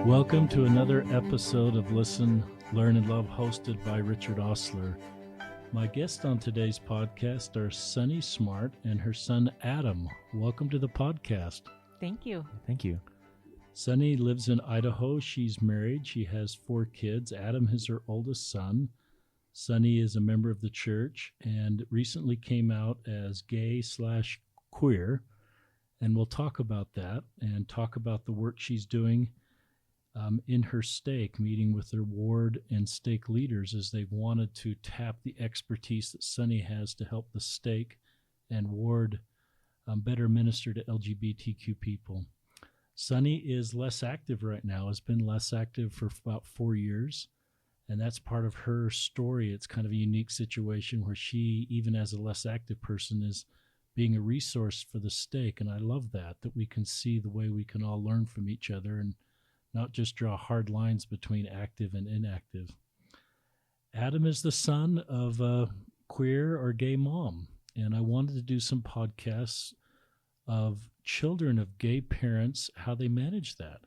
Welcome to another episode of Listen, Learn, and Love, hosted by Richard Osler. My guests on today's podcast are Sunny Smart and her son Adam. Welcome to the podcast. Thank you. Thank you. Sunny lives in Idaho. She's married. She has 4 kids. Adam is her oldest son. Sunny is a member of the church and recently came out as gay/queer. And we'll talk about that and talk about the work she's doing in her stake, meeting with their ward and stake leaders as they've wanted to tap the expertise that Sunny has to help the stake and ward better minister to LGBTQ people. Sunny is less active right now, has been less active for about 4 years, and that's part of her story. It's kind of a unique situation where she, even as a less active person, is being a resource for the stake, and I love that we can see the way we can all learn from each other and not just draw hard lines between active and inactive. Adam is the son of a queer or gay mom, and I wanted to do some podcasts of children of gay parents, how they manage that.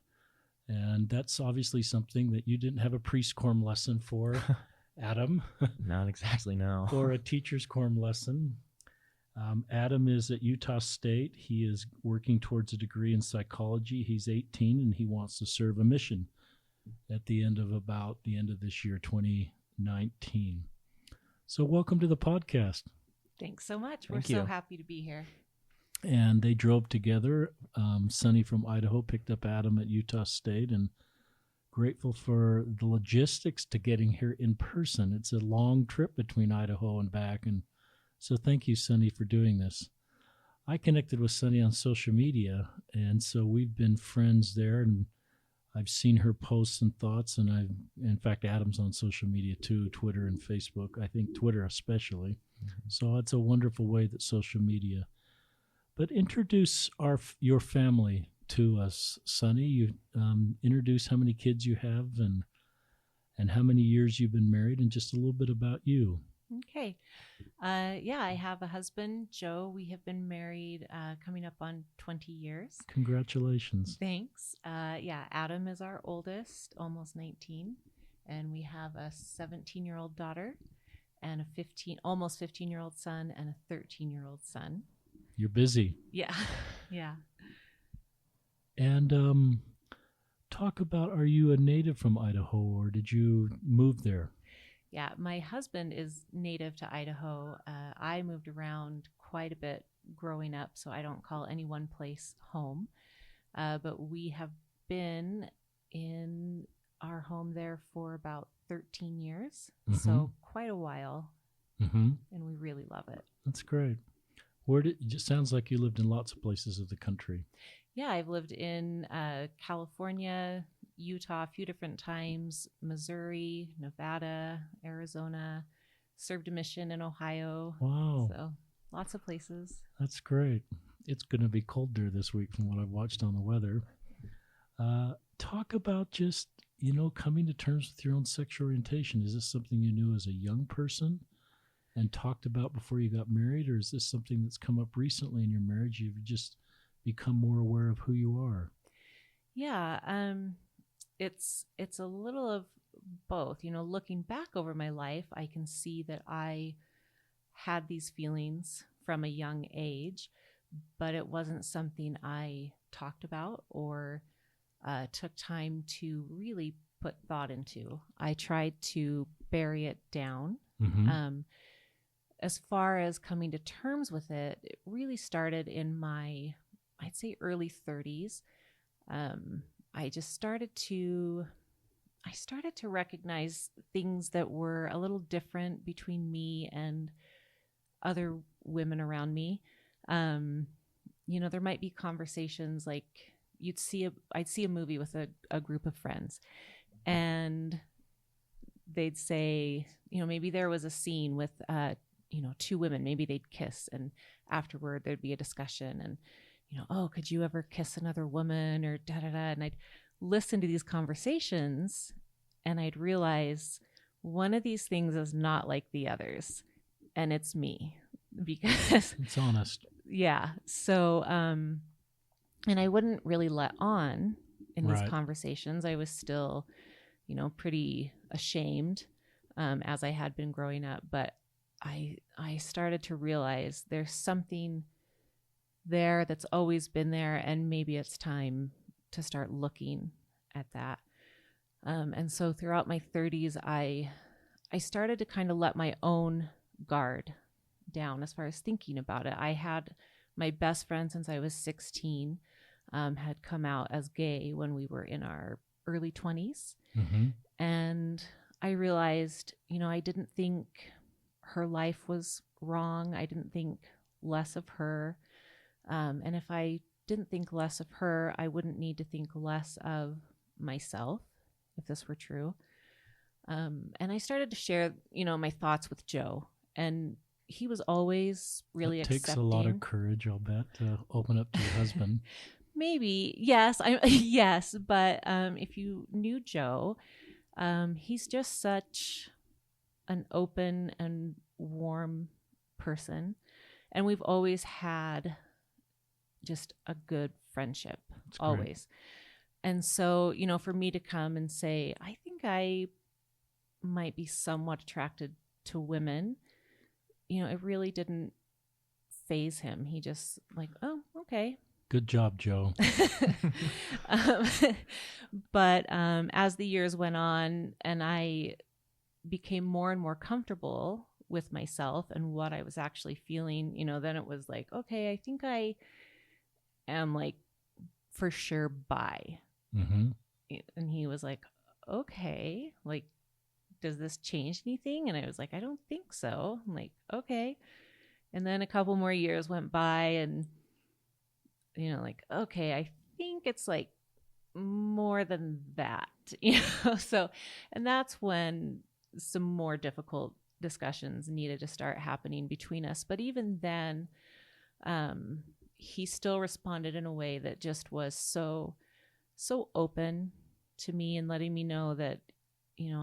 And that's obviously something that you didn't have a pre-quorum lesson for, Adam. Not exactly, no. Or a teacher's quorum lesson. Adam is at Utah State. He is working towards a degree in psychology. He's 18 and he wants to serve a mission at the end of this year, 2019. So welcome to the podcast. Thanks so much. Thank We're you. so happy to be here. And they drove together. Sunny from Idaho picked up Adam at Utah State, and grateful for the logistics to getting here in person. It's a long trip between Idaho and back, and so thank you, Sunny, for doing this. I connected with Sunny on social media, and so we've been friends there, and I've seen her posts and thoughts, and in fact, Adam's on social media too, Twitter and Facebook, I think Twitter especially. Mm-hmm. So it's a wonderful way that social media. But introduce your family to us, Sunny. You introduce how many kids you have and how many years you've been married, and just a little bit about you. Okay. I have a husband, Joe. We have been married coming up on 20 years. Congratulations. Thanks. Adam is our oldest, almost 19. And we have a 17-year-old daughter and a almost 15-year-old son and a 13-year-old son. You're busy. Yeah. Yeah. And talk about, are you a native from Idaho or did you move there? Yeah, my husband is native to Idaho. I moved around quite a bit growing up, so I don't call any one place home. But we have been in our home there for about 13 years, so quite a while, and we really love it. That's great. It just sounds like you lived in lots of places of the country. Yeah, I've lived in California, Utah a few different times, Missouri, Nevada, Arizona, served a mission in Ohio. Wow. So lots of places. That's great. It's going to be cold there this week from what I've watched on the weather. Talk about just, coming to terms with your own sexual orientation. Is this something you knew as a young person and talked about before you got married, or is this something that's come up recently in your marriage? You've just become more aware of who you are? Yeah, it's a little of both. Looking back over my life, I can see that I had these feelings from a young age, but it wasn't something I talked about or took time to really put thought into. I tried to bury it down. As far as coming to terms with it, it really started in my, I'd say, early 30s. I started to recognize things that were a little different between me and other women around me. There might be conversations like I'd see a movie with a group of friends, and they'd say, maybe there was a scene with, 2 women, maybe they'd kiss, and afterward there'd be a discussion and, oh, could you ever kiss another woman or da-da-da? And I'd listen to these conversations and I'd realize one of these things is not like the others, and it's me, because it's honest. Yeah. So, and I wouldn't really let on in these Right. conversations. I was still, pretty ashamed as I had been growing up. But I started to realize there's something there that's always been there, and maybe it's time to start looking at that. And so throughout my 30s, I started to kind of let my own guard down as far as thinking about it. I had my best friend since I was 16 had come out as gay when we were in our early 20s. Mm-hmm. And I realized, I didn't think her life was wrong. I didn't think less of her. And if I didn't think less of her, I wouldn't need to think less of myself, if this were true. And I started to share, my thoughts with Joe. And he was always really It takes accepting. a lot of courage, I'll bet, to open up to your husband. Maybe, yes. Yes, but if you knew Joe, he's just such an open and warm person. And we've always had just a good friendship, always. And so, for me to come and say, I think I might be somewhat attracted to women, it really didn't faze him. He just like, oh, okay. Good job, Joe. But as the years went on and I became more and more comfortable with myself and what I was actually feeling, then it was like, okay, I think I am like for sure bi. Mm-hmm. And he was like, okay, like, does this change anything? And I was like, I don't think so. I'm like, okay. And then a couple more years went by and, like, okay, I think it's like more than that, so, and that's when some more difficult discussions needed to start happening between us. But even then, he still responded in a way that just was so open to me and letting me know that,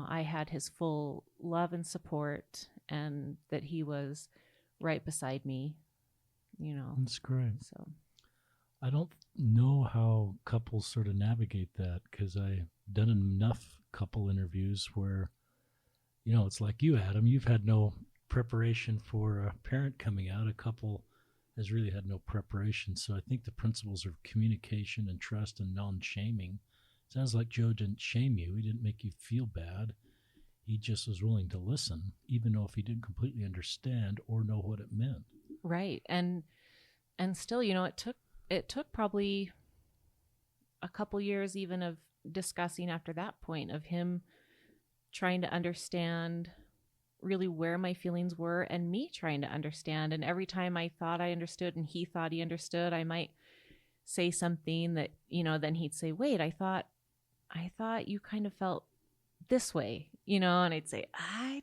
I had his full love and support and that he was right beside me, That's great. So I don't know how couples sort of navigate that because I've done enough couple interviews where, it's like you, Adam, you've had no preparation for a parent coming out. A couple has really had no preparation. So I think the principles of communication and trust and non-shaming. Sounds like Joe didn't shame you. He didn't make you feel bad. He just was willing to listen, even though if he didn't completely understand or know what it meant. Right. And still, it took probably a couple years even of discussing after that point of him trying to understand really where my feelings were and me trying to understand. And every time I thought I understood and he thought he understood, I might say something that, then he'd say, wait, I thought you kind of felt this way, and I'd say, I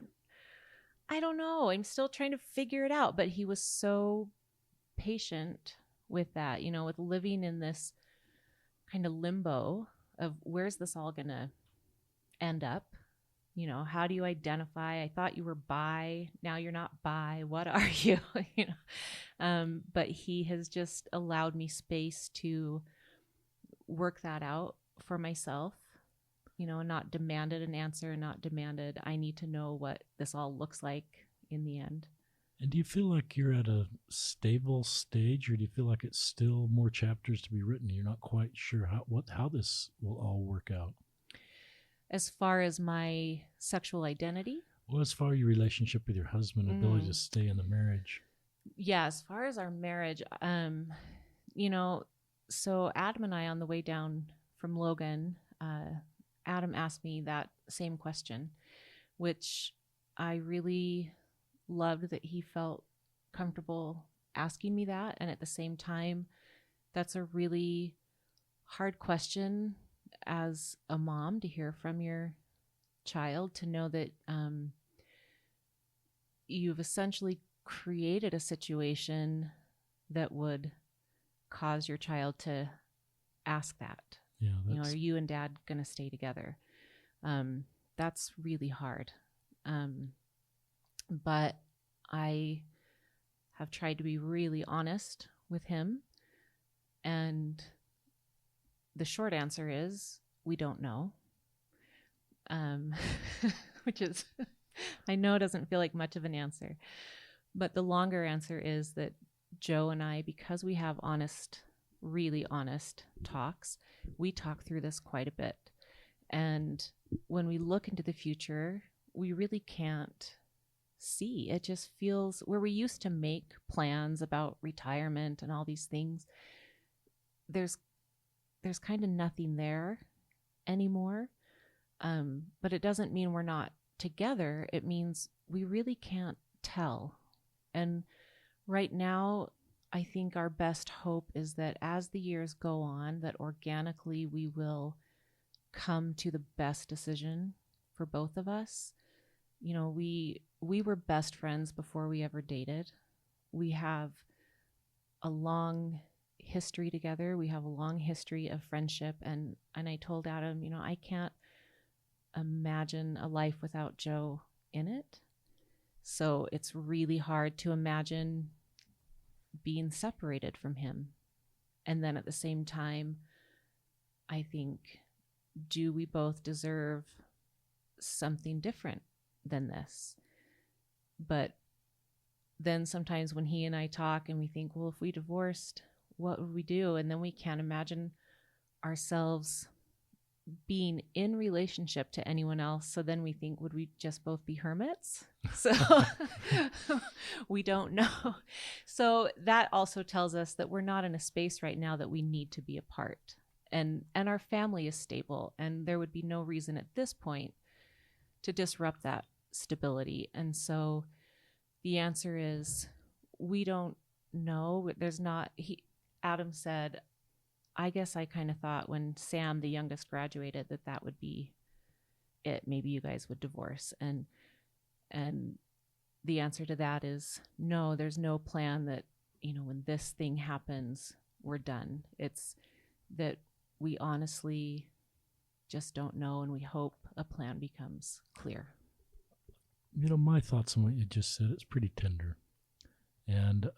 don't know. I'm still trying to figure it out. But he was so patient with that, with living in this kind of limbo of where's this all going to end up? How do you identify? I thought you were bi. Now you're not bi. What are you? But he has just allowed me space to work that out for myself, and not demanded an answer, not demanded, I need to know what this all looks like in the end. And do you feel like you're at a stable stage, or do you feel like it's still more chapters to be written? You're not quite sure how this will all work out. As far as my sexual identity? Well, as far as your relationship with your husband, ability to stay in the marriage. Yeah, as far as our marriage, so Adam and I on the way down from Logan, Adam asked me that same question, which I really loved that he felt comfortable asking me that. And at the same time, that's a really hard question as a mom to hear from your child, to know that you've essentially created a situation that would cause your child to ask that. Yeah, are you and dad going to stay together? That's really hard. But I have tried to be really honest with him and the short answer is we don't know. Which is, I know doesn't feel like much of an answer. But the longer answer is that Joe and I, because we have honest, really honest talks, we talk through this quite a bit. And when we look into the future, we really can't see. It just feels where we used to make plans about retirement and all these things, there's kind of nothing there anymore. But it doesn't mean we're not together. It means we really can't tell. And right now, I think our best hope is that as the years go on, that organically we will come to the best decision for both of us. You know, we were best friends before we ever dated. We have a long history together. We have a long history of friendship. And I told Adam, you know, I can't imagine a life without Joe in it. So it's really hard to imagine being separated from him. And then at the same time, I think, do we both deserve something different than this? But then sometimes when he and I talk and we think, well, if we divorced, what would we do? And then we can't imagine ourselves being in relationship to anyone else. So then we think, would we just both be hermits? So we don't know. So that also tells us that we're not in a space right now that we need to be apart. And our family is stable, and there would be no reason at this point to disrupt that stability. And so the answer is we don't know. There's not, Adam said, I guess I kind of thought when Sam, the youngest, graduated that would be it. Maybe you guys would divorce. And the answer to that is no, there's no plan that, you know, when this thing happens, we're done. It's that we honestly just don't know, and we hope a plan becomes clear. You know, my thoughts on what you just said, it's pretty tender. And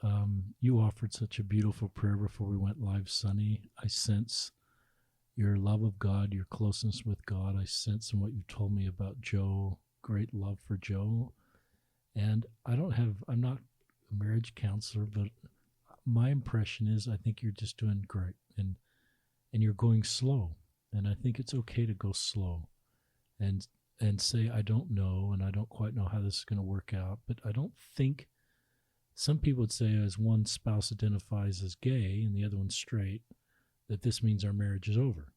you offered such a beautiful prayer before we went live, Sonny. I sense your love of God, your closeness with God. I sense in what you told me about Joe, great love for Joe. And I'm not a marriage counselor, but my impression is I think you're just doing great. And you're going slow. And I think it's okay to go slow and say, I don't know, and I don't quite know how this is going to work out. But I don't think, some people would say as one spouse identifies as gay and the other one's straight, that this means our marriage is over.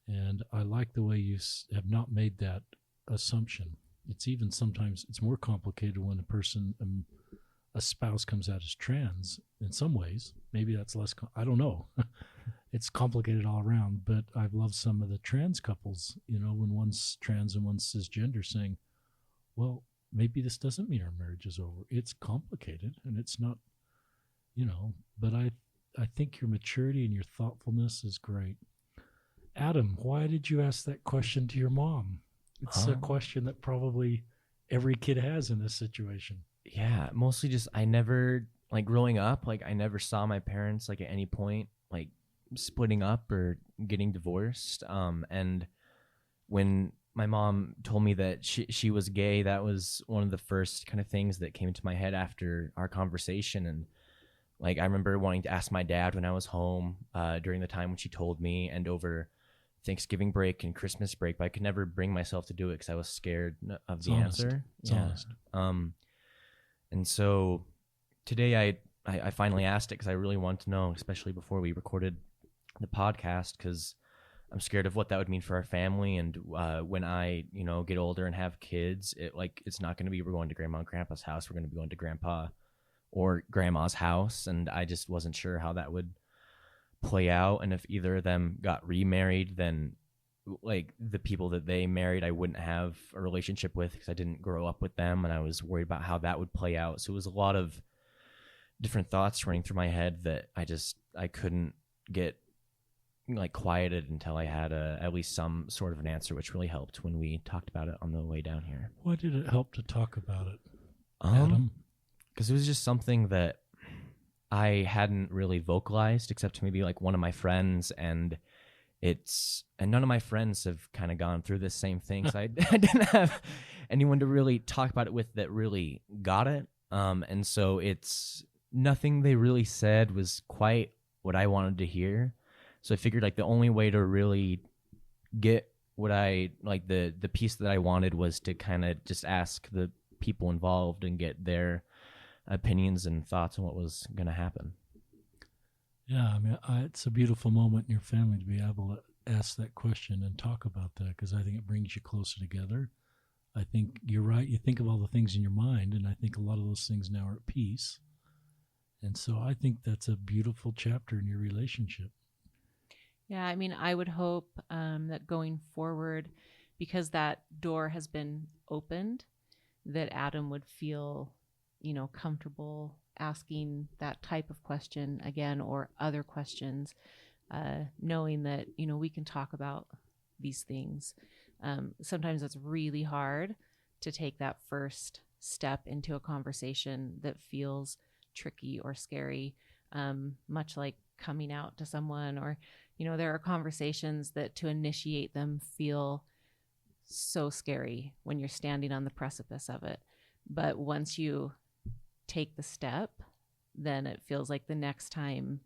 And I like the way you have not made that assumption. It's even sometimes, it's more complicated when a spouse comes out as trans in some ways. Maybe that's less, I don't know. It's complicated all around, but I've loved some of the trans couples, you know, when one's trans and one's cisgender saying, well, maybe this doesn't mean our marriage is over. It's complicated and it's not, you know, but I think your maturity and your thoughtfulness is great. Adam, why did you ask that question to your mom? It's a question that probably every kid has in this situation. Yeah, mostly just, I never, like growing up, like I never saw my parents like at any point like splitting up or getting divorced. And when my mom told me that she was gay, that was one of the first kind of things that came to my head after our conversation. And like, I remember wanting to ask my dad when I was home during the time when she told me, and over Thanksgiving break and Christmas break, but I could never bring myself to do it because I was scared of the answer. It's honest. And so today I finally asked it because I really wanted to know, especially before we recorded the podcast, because I'm scared of what that would mean for our family. And when I, you know, get older and have kids, it's not going to be we're going to grandma and grandpa's house. We're going to be going to grandpa or grandma's house. And I just wasn't sure how that would play out. And if either of them got remarried, then like the people that they married, I wouldn't have a relationship with because I didn't grow up with them. And I was worried about how that would play out. So it was a lot of different thoughts running through my head that I couldn't get like quieted until I had at least some sort of an answer, which really helped when we talked about it on the way down here. Why did it help to talk about it, Adam? Because it was just something that I hadn't really vocalized except to maybe like one of my friends, and and none of my friends have kind of gone through this same thing. So I didn't have anyone to really talk about it with that really got it. And so it's nothing they really said was quite what I wanted to hear. So I figured like the only way to really get what I like, the piece that I wanted, was to kind of just ask the people involved and get their opinions and thoughts on what was going to happen. Yeah, I mean, it's a beautiful moment in your family to be able to ask that question and talk about that, because I think it brings you closer together. I think you're right. You think of all the things in your mind, and I think a lot of those things now are at peace. And so I think that's a beautiful chapter in your relationship. Yeah, I mean, I would hope that going forward, because that door has been opened, that Adam would feel, comfortable asking that type of question again, or other questions, knowing that, we can talk about these things. Sometimes it's really hard to take that first step into a conversation that feels tricky or scary, much like coming out to someone, or, there are conversations that to initiate them feel so scary when you're standing on the precipice of it. But once you take the step, then it feels like the next time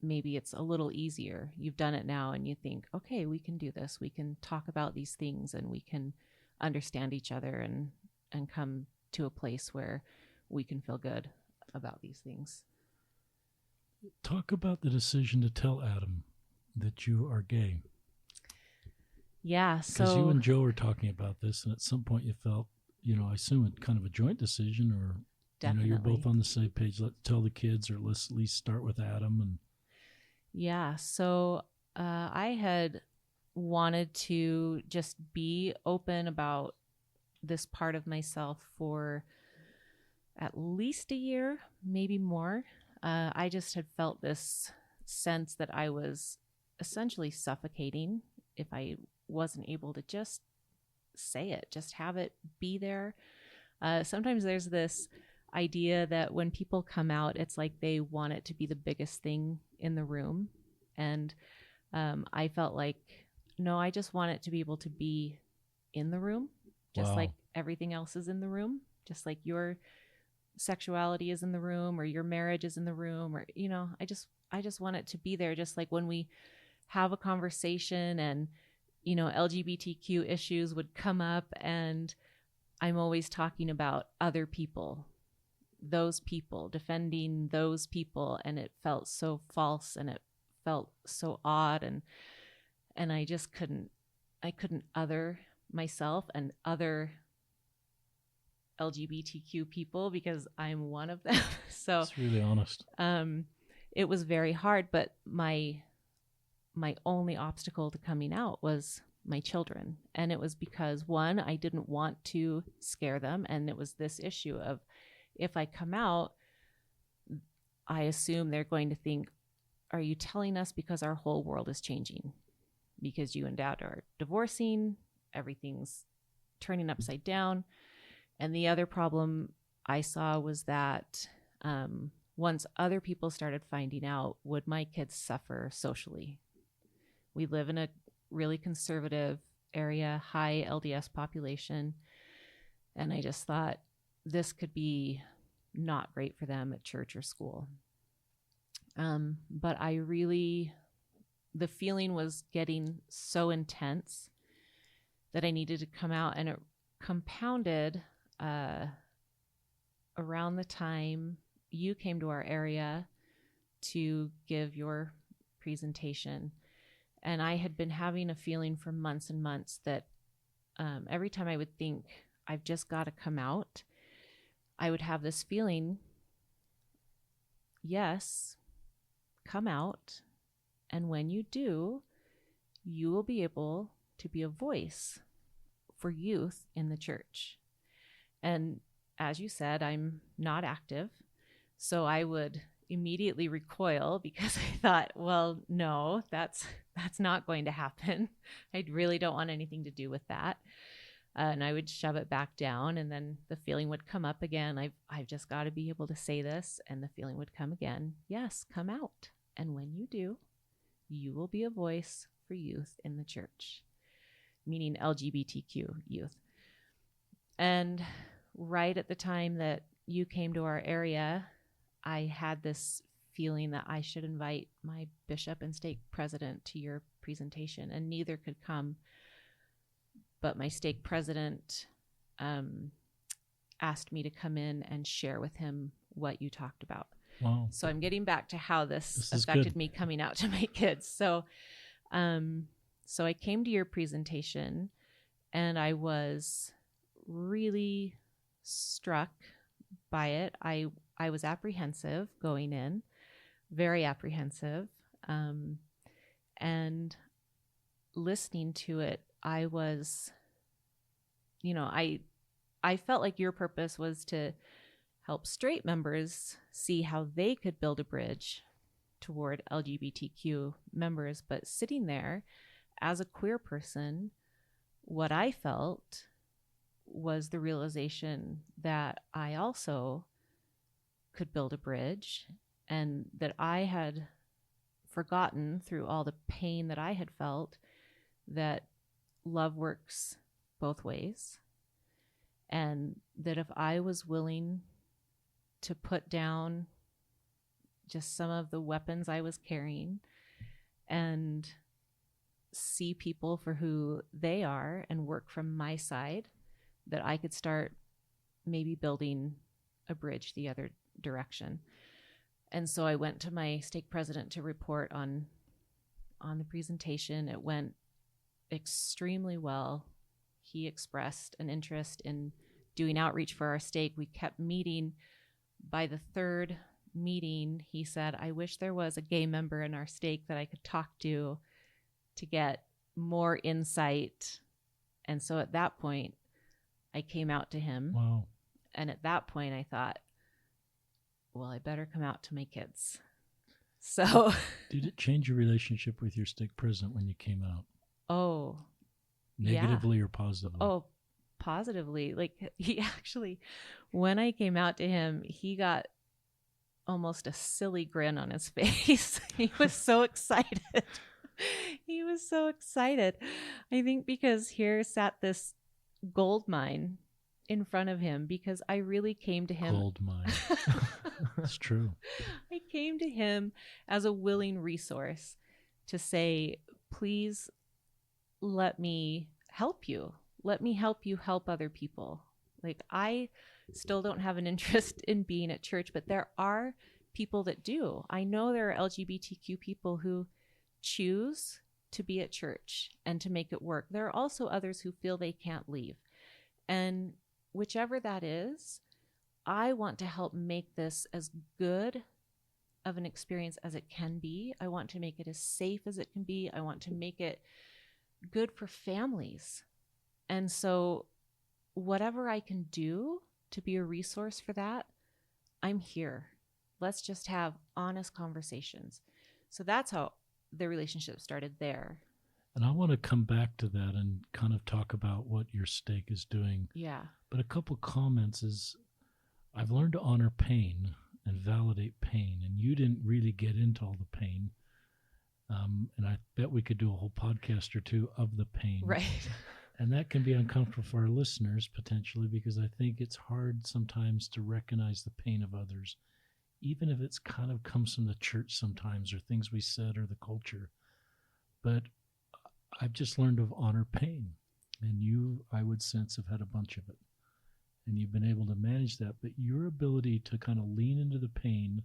maybe it's a little easier. You've done it now and you think, okay, we can do this. We can talk about these things and we can understand each other and come to a place where we can feel good about these things. Talk about the decision to tell Adam that you are gay. Yeah, because you and Joe were talking about this, and at some point you felt, I assume it's kind of a joint decision, or definitely. You're both on the same page. Let's tell the kids, or let's at least start with Adam. And yeah, so I had wanted to just be open about this part of myself for at least a year, maybe more. I just had felt this sense that I was essentially suffocating if I wasn't able to just say it, just have it be there. Sometimes there's this idea that when people come out, it's like they want it to be the biggest thing in the room. And I felt like, no, I just want it to be able to be in the room, just Wow. like everything else is in the room, just like your sexuality is in the room, or your marriage is in the room, or, I just want it to be there. Just like when we have a conversation and, LGBTQ issues would come up, and I'm always talking about other people, those people, defending those people. And it felt so false and it felt so odd. And I just couldn't other myself and other LGBTQ people, because I'm one of them. So it's really honest. It was very hard, but my only obstacle to coming out was my children. And it was because, one, I didn't want to scare them. And it was this issue of, if I come out, I assume they're going to think, are you telling us because our whole world is changing? Because you and Dad are divorcing, everything's turning upside down. And the other problem I saw was that once other people started finding out, would my kids suffer socially? We live in a really conservative area, high LDS population. And I just thought this could be not great for them at church or school. But the feeling was getting so intense that I needed to come out, and it compounded around the time you came to our area to give your presentation. And I had been having a feeling for months and months that every time I would think, I've just got to come out, I would have this feeling, yes, come out. And when you do, you will be able to be a voice for youth in the church. And as you said, I'm not active. So I would immediately recoil, because I thought, well, no, that's not going to happen. I really don't want anything to do with that. And I would shove it back down, and then the feeling would come up again. I've just got to be able to say this. And the feeling would come again. Yes, come out. And when you do, you will be a voice for youth in the church, meaning LGBTQ youth. And right at the time that you came to our area, I had this feeling that I should invite my bishop and stake president to your presentation, and neither could come. But my stake president asked me to come in and share with him what you talked about. Wow. So I'm getting back to how this is affected good. me coming out to my kids. So I came to your presentation, and I was really struck by it. I was apprehensive going in, very apprehensive. And listening to it, I was, I felt like your purpose was to help straight members see how they could build a bridge toward LGBTQ members. But sitting there as a queer person, what I felt was the realization that I also could build a bridge, and that I had forgotten through all the pain that I had felt that love works both ways, and that if I was willing to put down just some of the weapons I was carrying and see people for who they are and work from my side, that I could start maybe building a bridge the other direction. And so I went to my stake president to report on the presentation. It went extremely well. He expressed an interest in doing outreach for our stake. We kept meeting. By the third meeting, he said, I wish there was a gay member in our stake that I could talk to get more insight. And so at that point, I came out to him. Wow. And at that point, I thought, well, I better come out to my kids. So Did it change your relationship with your stake president when you came out? Oh, Negatively or positively? Oh, positively. Like, he actually, when I came out to him, he got almost a silly grin on his face. He was so excited. He was so excited. I think because here sat this gold mine in front of him, because I really came to him. Gold mine. That's true. I came to him as a willing resource to say, please let me help you. Let me help you help other people. Like, I still don't have an interest in being at church, but there are people that do. I know there are LGBTQ people who choose to be at church and to make it work. There are also others who feel they can't leave. And whichever that is, I want to help make this as good of an experience as it can be. I want to make it as safe as it can be. I want to make it good for families. And so whatever I can do to be a resource for that, I'm here. Let's just have honest conversations. So that's how the relationship started there. And I want to come back to that and kind of talk about what your stake is doing. Yeah. But a couple comments is, I've learned to honor pain and validate pain, and you didn't really get into all the pain. And I bet we could do a whole podcast or two of the pain. Right. And that can be uncomfortable for our listeners potentially, because I think it's hard sometimes to recognize the pain of others, even if it's kind of comes from the church sometimes, or things we said, or the culture. But I've just learned to honor pain, and you, I would sense, have had a bunch of it, and you've been able to manage that. But your ability to kind of lean into the pain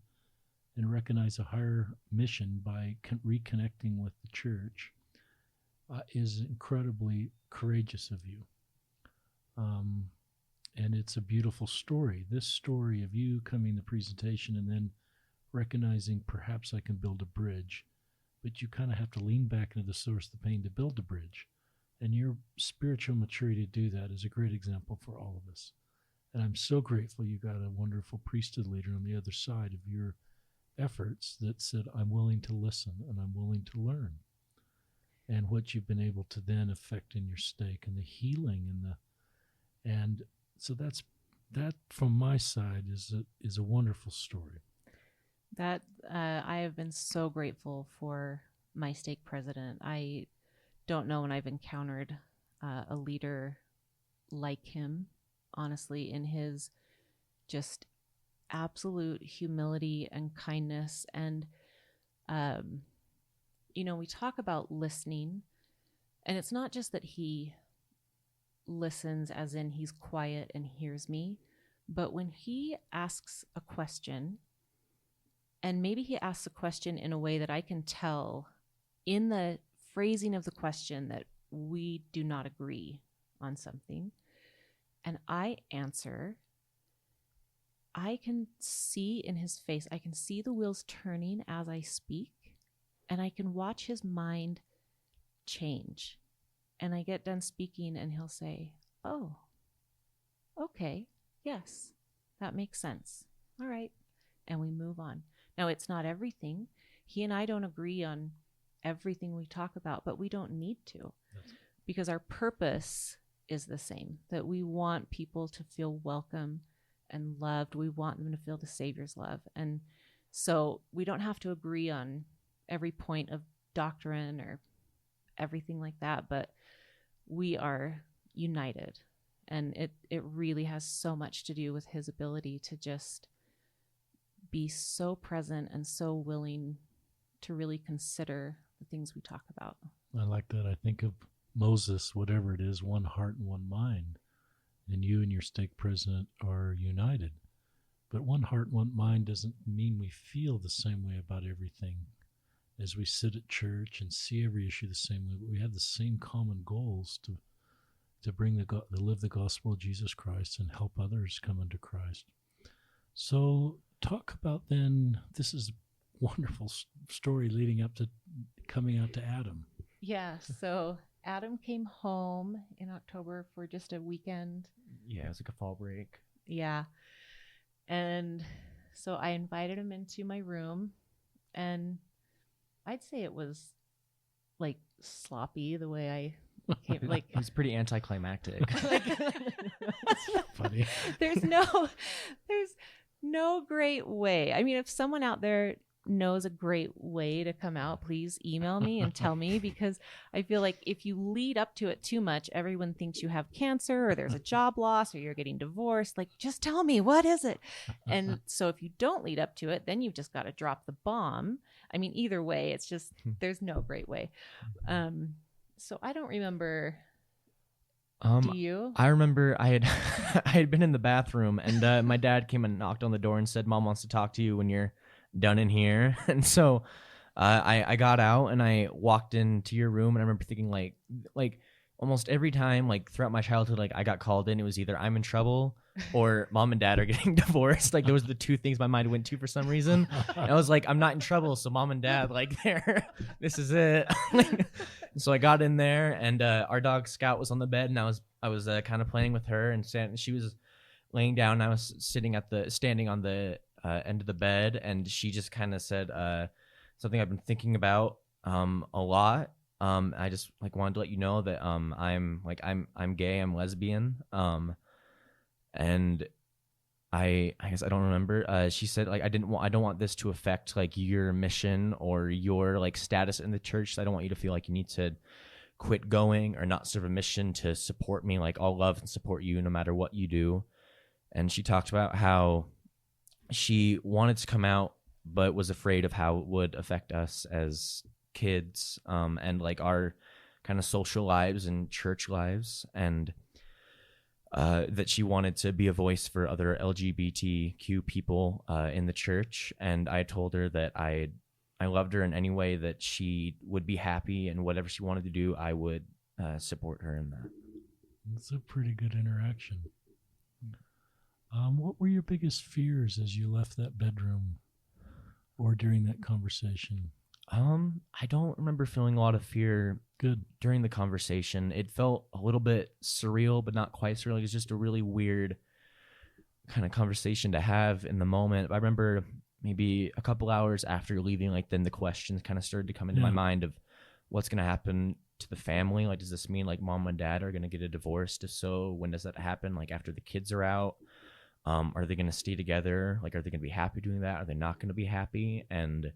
and recognize a higher mission by reconnecting with the church is incredibly courageous of you. And it's a beautiful story. This story of you coming to the presentation and then recognizing perhaps I can build a bridge, but you kind of have to lean back into the source of the pain to build the bridge. And your spiritual maturity to do that is a great example for all of us. And I'm so grateful you got a wonderful priesthood leader on the other side of your efforts that said, I'm willing to listen and I'm willing to learn. And what you've been able to then affect in your stake and the healing and so that from my side is a wonderful story. That I have been so grateful for my stake president. I don't know when I've encountered a leader like him, honestly, in his just absolute humility and kindness. And, we talk about listening, and it's not just that he listens as in he's quiet and hears me, but when he asks a question, and maybe he asks a question in a way that I can tell in the phrasing of the question that we do not agree on something, and I answer, I can see in his face, I can see the wheels turning as I speak, and I can watch his mind change. And I get done speaking and he'll say, "Oh, okay, yes, that makes sense. All right." And we move on. Now, it's not everything. He and I don't agree on everything we talk about, but we don't need to, because our purpose is the same, that we want people to feel welcome and loved. We want them to feel the Savior's love. And so we don't have to agree on every point of doctrine or everything like that, but we are united. And it really has so much to do with his ability to just be so present and so willing to really consider the things we talk about. I like that. I think of Moses, whatever it is, one heart and one mind. And you and your stake president are united. But one heart, one mind doesn't mean we feel the same way about everything. As we sit at church and see every issue the same way, but we have the same common goals to bring to live the gospel of Jesus Christ and help others come unto Christ. So talk about then, this is a wonderful story leading up to coming out to Adam. Yeah, so Adam came home in October for just a weekend. Yeah, it was like a fall break. Yeah. And so I invited him into my room, and I'd say it was like sloppy the way I came. Like, it was pretty anticlimactic. Funny. There's no great way. I mean, if someone out there knows a great way to come out, please email me and tell me, because I feel like if you lead up to it too much, everyone thinks you have cancer or there's a job loss or you're getting divorced. Like, just tell me, what is it? And so if you don't lead up to it, then you've just got to drop the bomb. I mean, either way, it's just, there's no great way. So I don't remember. Do you? I remember I had been in the bathroom, and my dad came and knocked on the door and said, "Mom wants to talk to you when you're done in here." And so I got out and I walked into your room, and I remember thinking like almost every time, like throughout my childhood, like I got called in, it was either I'm in trouble or mom and dad are getting divorced. Like those were the two things my mind went to for some reason. And I was like, I'm not in trouble, so mom and dad, like, this is it. So I got in there, and our dog Scout was on the bed, and I was kind of playing with her, and she was laying down, and I was standing on the end of the bed, and she just kind of said something I've been thinking about a lot. I just like wanted to let you know that I'm gay, I'm lesbian, and I guess I don't remember. She said like I don't want this to affect like your mission or your like status in the church. So I don't want you to feel like you need to quit going or not serve a mission to support me. Like, I'll love and support you no matter what you do. And she talked about how she wanted to come out, but was afraid of how it would affect us as kids, and like our kind of social lives and church lives, and that she wanted to be a voice for other LGBTQ people in the church. And I told her that I loved her in any way that she would be happy, and whatever she wanted to do, I would support her in that. It's a pretty good interaction. What were your biggest fears as you left that bedroom or during that conversation? I don't remember feeling a lot of fear. Good. During the conversation. It felt a little bit surreal, but not quite surreal. It was just a really weird kind of conversation to have in the moment. I remember maybe a couple hours after leaving, like then the questions kind of started to come into my mind of what's going to happen to the family. Like, does this mean like mom and dad are going to get a divorce? If so, when does that happen? Like after the kids are out? Are they going to stay together? Like, are they going to be happy doing that? Are they not going to be happy? And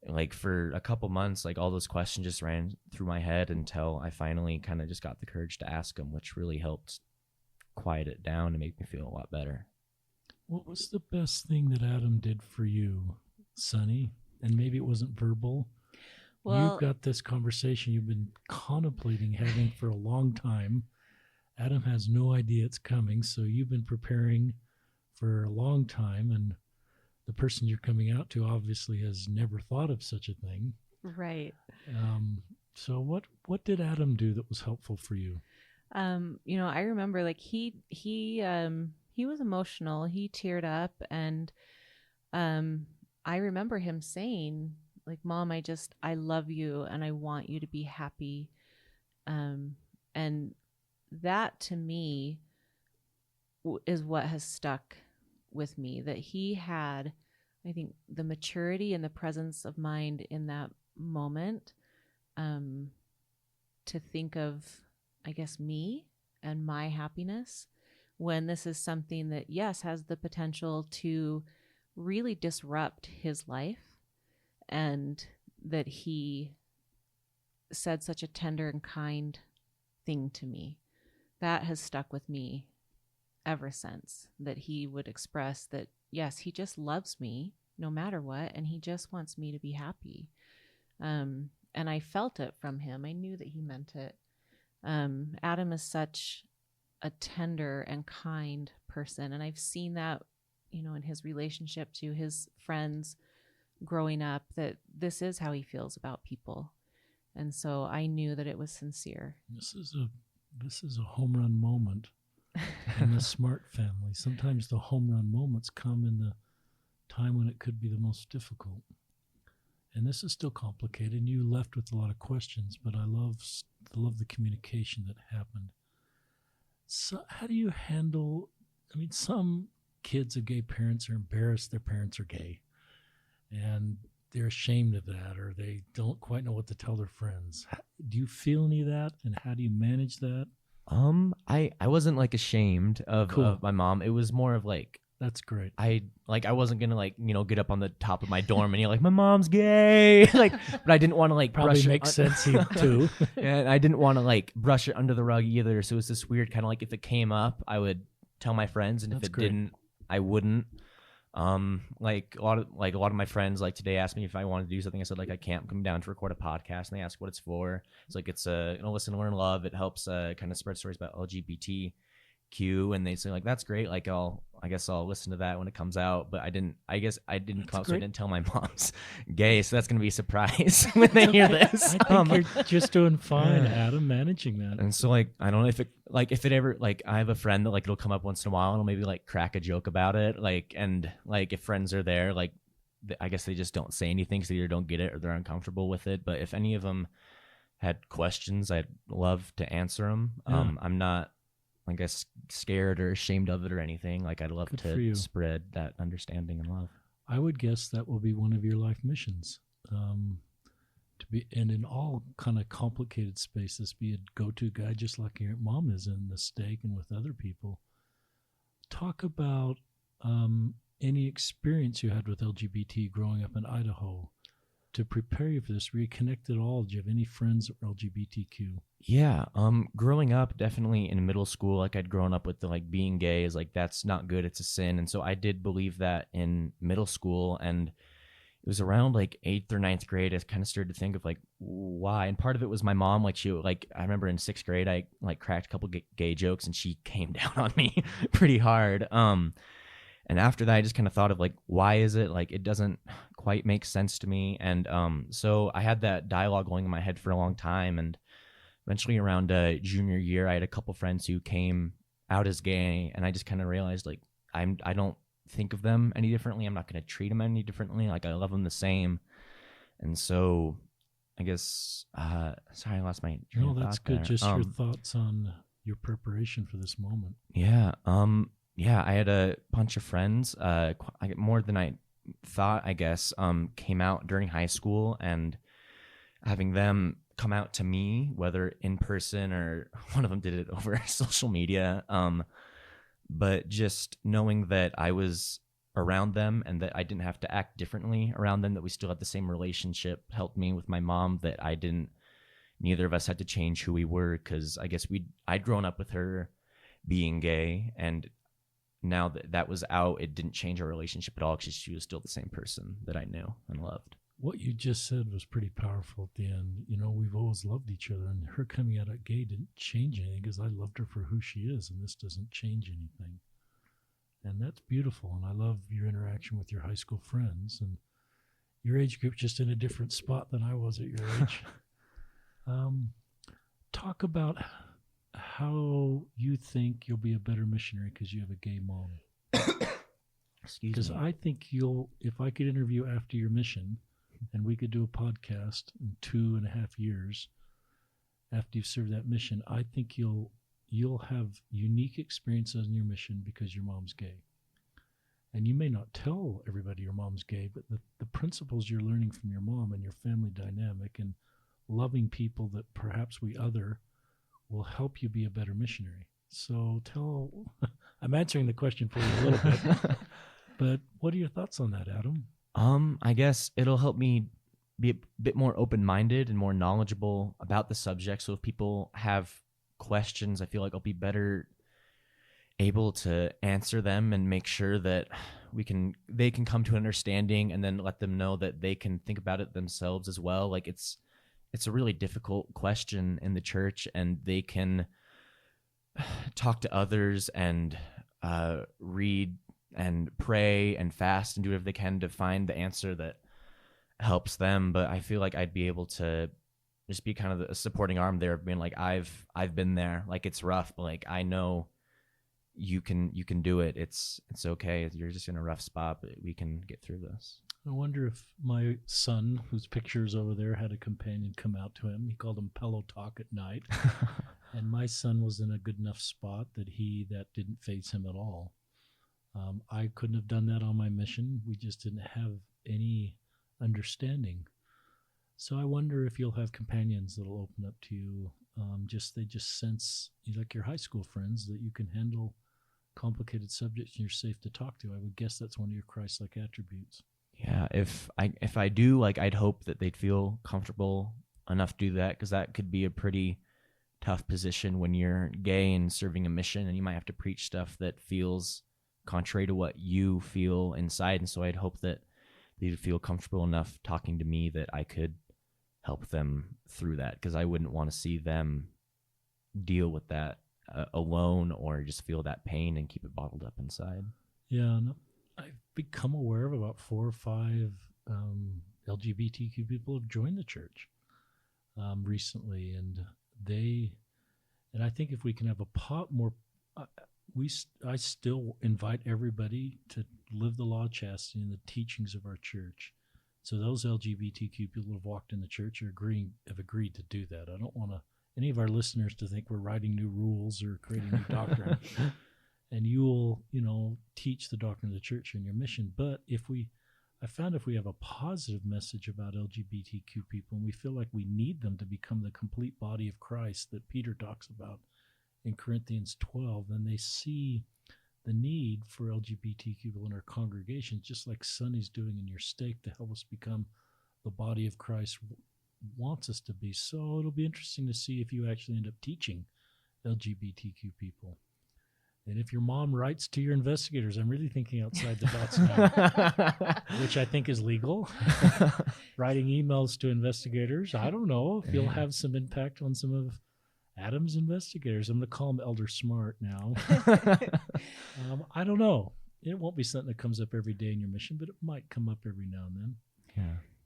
like for a couple months, like all those questions just ran through my head until I finally kind of just got the courage to ask them, which really helped quiet it down and make me feel a lot better. What was the best thing that Adam did for you, Sonny? And maybe it wasn't verbal. Well, You've got this conversation you've been contemplating having for a long time. Adam has no idea it's coming, so you've been preparing for a long time, and the person you're coming out to obviously has never thought of such a thing. right. So what did Adam do that was helpful for you? I remember like he was emotional. He teared up, and I remember him saying, like, Mom, I love you and I want you to be happy. And that to me is what has stuck with me, that he had, I think, the maturity and the presence of mind in that moment to think of, I guess, me and my happiness, when this is something that, yes, has the potential to really disrupt his life, and that he said such a tender and kind thing to me. That has stuck with me ever since, that he would express that, yes, he just loves me no matter what, and he just wants me to be happy. And I felt it from him. I knew that he meant it. Adam is such a tender and kind person, and I've seen that, in his relationship to his friends growing up, that this is how he feels about people. And so I knew that it was sincere. This is a home run moment in the Smart family. Sometimes the home run moments come in the time when it could be the most difficult. And this is still complicated. And you left with a lot of questions, but I love the communication that happened. So how do you handle, some kids of gay parents are embarrassed their parents are gay, and they're ashamed of that, or they don't quite know what to tell their friends. Do you feel any of that, and how do you manage that? I wasn't like ashamed of my mom. It was more of like, that's great. I wasn't gonna get up on the top of my dorm and like, my mom's gay, but I didn't want to probably brush makes sense too. And I didn't want to brush it under the rug either. So it was this weird kind of if it came up, I would tell my friends, and if it didn't, I wouldn't. A lot of my friends today asked me if I wanted to do something. I said I can't. I'm coming down to record a podcast, and they ask what it's for. It's it's listen, learn, love. It helps kind of spread stories about LGBTQ, and they say that's great. I guess I'll listen to that when it comes out. But I didn't come up, so I didn't tell my mom's gay, so that's gonna be a surprise when they hear this. I think you're just doing fine, Adam, managing that. And so I don't know if it ever I have a friend that it'll come up once in a while, and I'll maybe crack a joke about it, and if friends are there, I guess they just don't say anything because they either don't get it or they're uncomfortable with it. But if any of them had questions, I'd love to answer them. Yeah. I'm not scared or ashamed of it or anything. I'd love to spread that understanding and love. I would guess that will be one of your life missions, to be, and in all kind of complicated spaces, be a go-to guy, just like your mom is in the stake and with other people. Talk about any experience you had with LGBT growing up in Idaho to prepare you for this. Were you connected at all? Do you have any friends that were LGBTQ? Yeah. Growing up, definitely in middle school, I'd grown up with the being gay is that's not good. It's a sin. And so I did believe that in middle school, and it was around 8th or 9th grade, I kind of started to think of why. And part of it was my mom, she I remember in 6th grade, I cracked a couple gay jokes, and she came down on me pretty hard. And after that, I just kind of thought of why is it it doesn't quite make sense to me. And so I had that dialogue going in my head for a long time. And eventually around junior year, I had a couple friends who came out as gay, and I just kind of realized I don't think of them any differently. I'm not going to treat them any differently. I love them the same. And so I guess sorry, I lost my train of thought. That's good. There. Just your thoughts on your preparation for this moment. Yeah. Yeah, I had a bunch of friends, more than I thought, I guess, came out during high school, and having them come out to me, whether in person or one of them did it over social media, but just knowing that I was around them, and that I didn't have to act differently around them, that we still had the same relationship, helped me with my mom, that neither of us had to change who we were, because I guess I'd grown up with her being gay, and now that that was out, it didn't change our relationship at all, because she was still the same person that I knew and loved. What you just said was pretty powerful at the end. We've always loved each other, and her coming out at gay didn't change anything, because I loved her for who she is, and this doesn't change anything. And that's beautiful, and I love your interaction with your high school friends, and your age group just in a different spot than I was at your age. Talk about how you think you'll be a better missionary because you have a gay mom. Excuse me. Because I think if I could interview after your mission, and we could do a podcast in 2.5 years after you've served that mission, I think you'll have unique experiences in your mission because your mom's gay. And you may not tell everybody your mom's gay, but the principles you're learning from your mom and your family dynamic and loving people that perhaps we other will help you be a better missionary. So I'm answering the question for you a little bit, but what are your thoughts on that, Adam? I guess it'll help me be a bit more open-minded and more knowledgeable about the subject. So if people have questions, I feel like I'll be better able to answer them and make sure that they can come to an understanding, and then let them know that they can think about it themselves as well. Like it's a really difficult question in the church, and they can talk to others and read and pray and fast and do whatever they can to find the answer that helps them. But I feel like I'd be able to just be kind of a supporting arm there, being like, I've been there. Like, it's rough, but like, I know you can do it. It's okay. You're just in a rough spot, but we can get through this. I wonder if my son, whose picture is over there, had a companion come out to him. He called him Pillow Talk at night. And my son was in a good enough spot that didn't faze him at all. I couldn't have done that on my mission. We just didn't have any understanding. So I wonder if you'll have companions that'll open up to you. They just sense, like your high school friends, that you can handle complicated subjects and you're safe to talk to. I would guess that's one of your Christ-like attributes. Yeah, if I do, like, I'd hope that they'd feel comfortable enough to do that, because that could be a pretty tough position when you're gay and serving a mission, and you might have to preach stuff that feels contrary to what you feel inside. And so I'd hope that they'd feel comfortable enough talking to me that I could help them through that, because I wouldn't want to see them deal with that alone, or just feel that pain and keep it bottled up inside. Yeah, no, I've become aware of about 4 or 5 LGBTQ people have joined the church recently, and I think if we can have a pot more, I still invite everybody to live the law of chastity and the teachings of our church. So those LGBTQ people who have walked in the church have agreed to do that. I don't want any of our listeners to think we're writing new rules or creating new doctrine. And you will, teach the doctrine of the church in your mission. But I found if we have a positive message about LGBTQ people, and we feel like we need them to become the complete body of Christ that Peter talks about in Corinthians 12, then they see the need for LGBTQ people in our congregations, just like Sonny's doing in your stake, to help us become the body of Christ wants us to be. So it'll be interesting to see if you actually end up teaching LGBTQ people. And if your mom writes to your investigators, I'm really thinking outside the box now, which I think is legal. Writing emails to investigators, I don't know if you'll have some impact on some of Adam's investigators. I'm going to call him Elder Smart now. I don't know. It won't be something that comes up every day in your mission, but it might come up every now and then.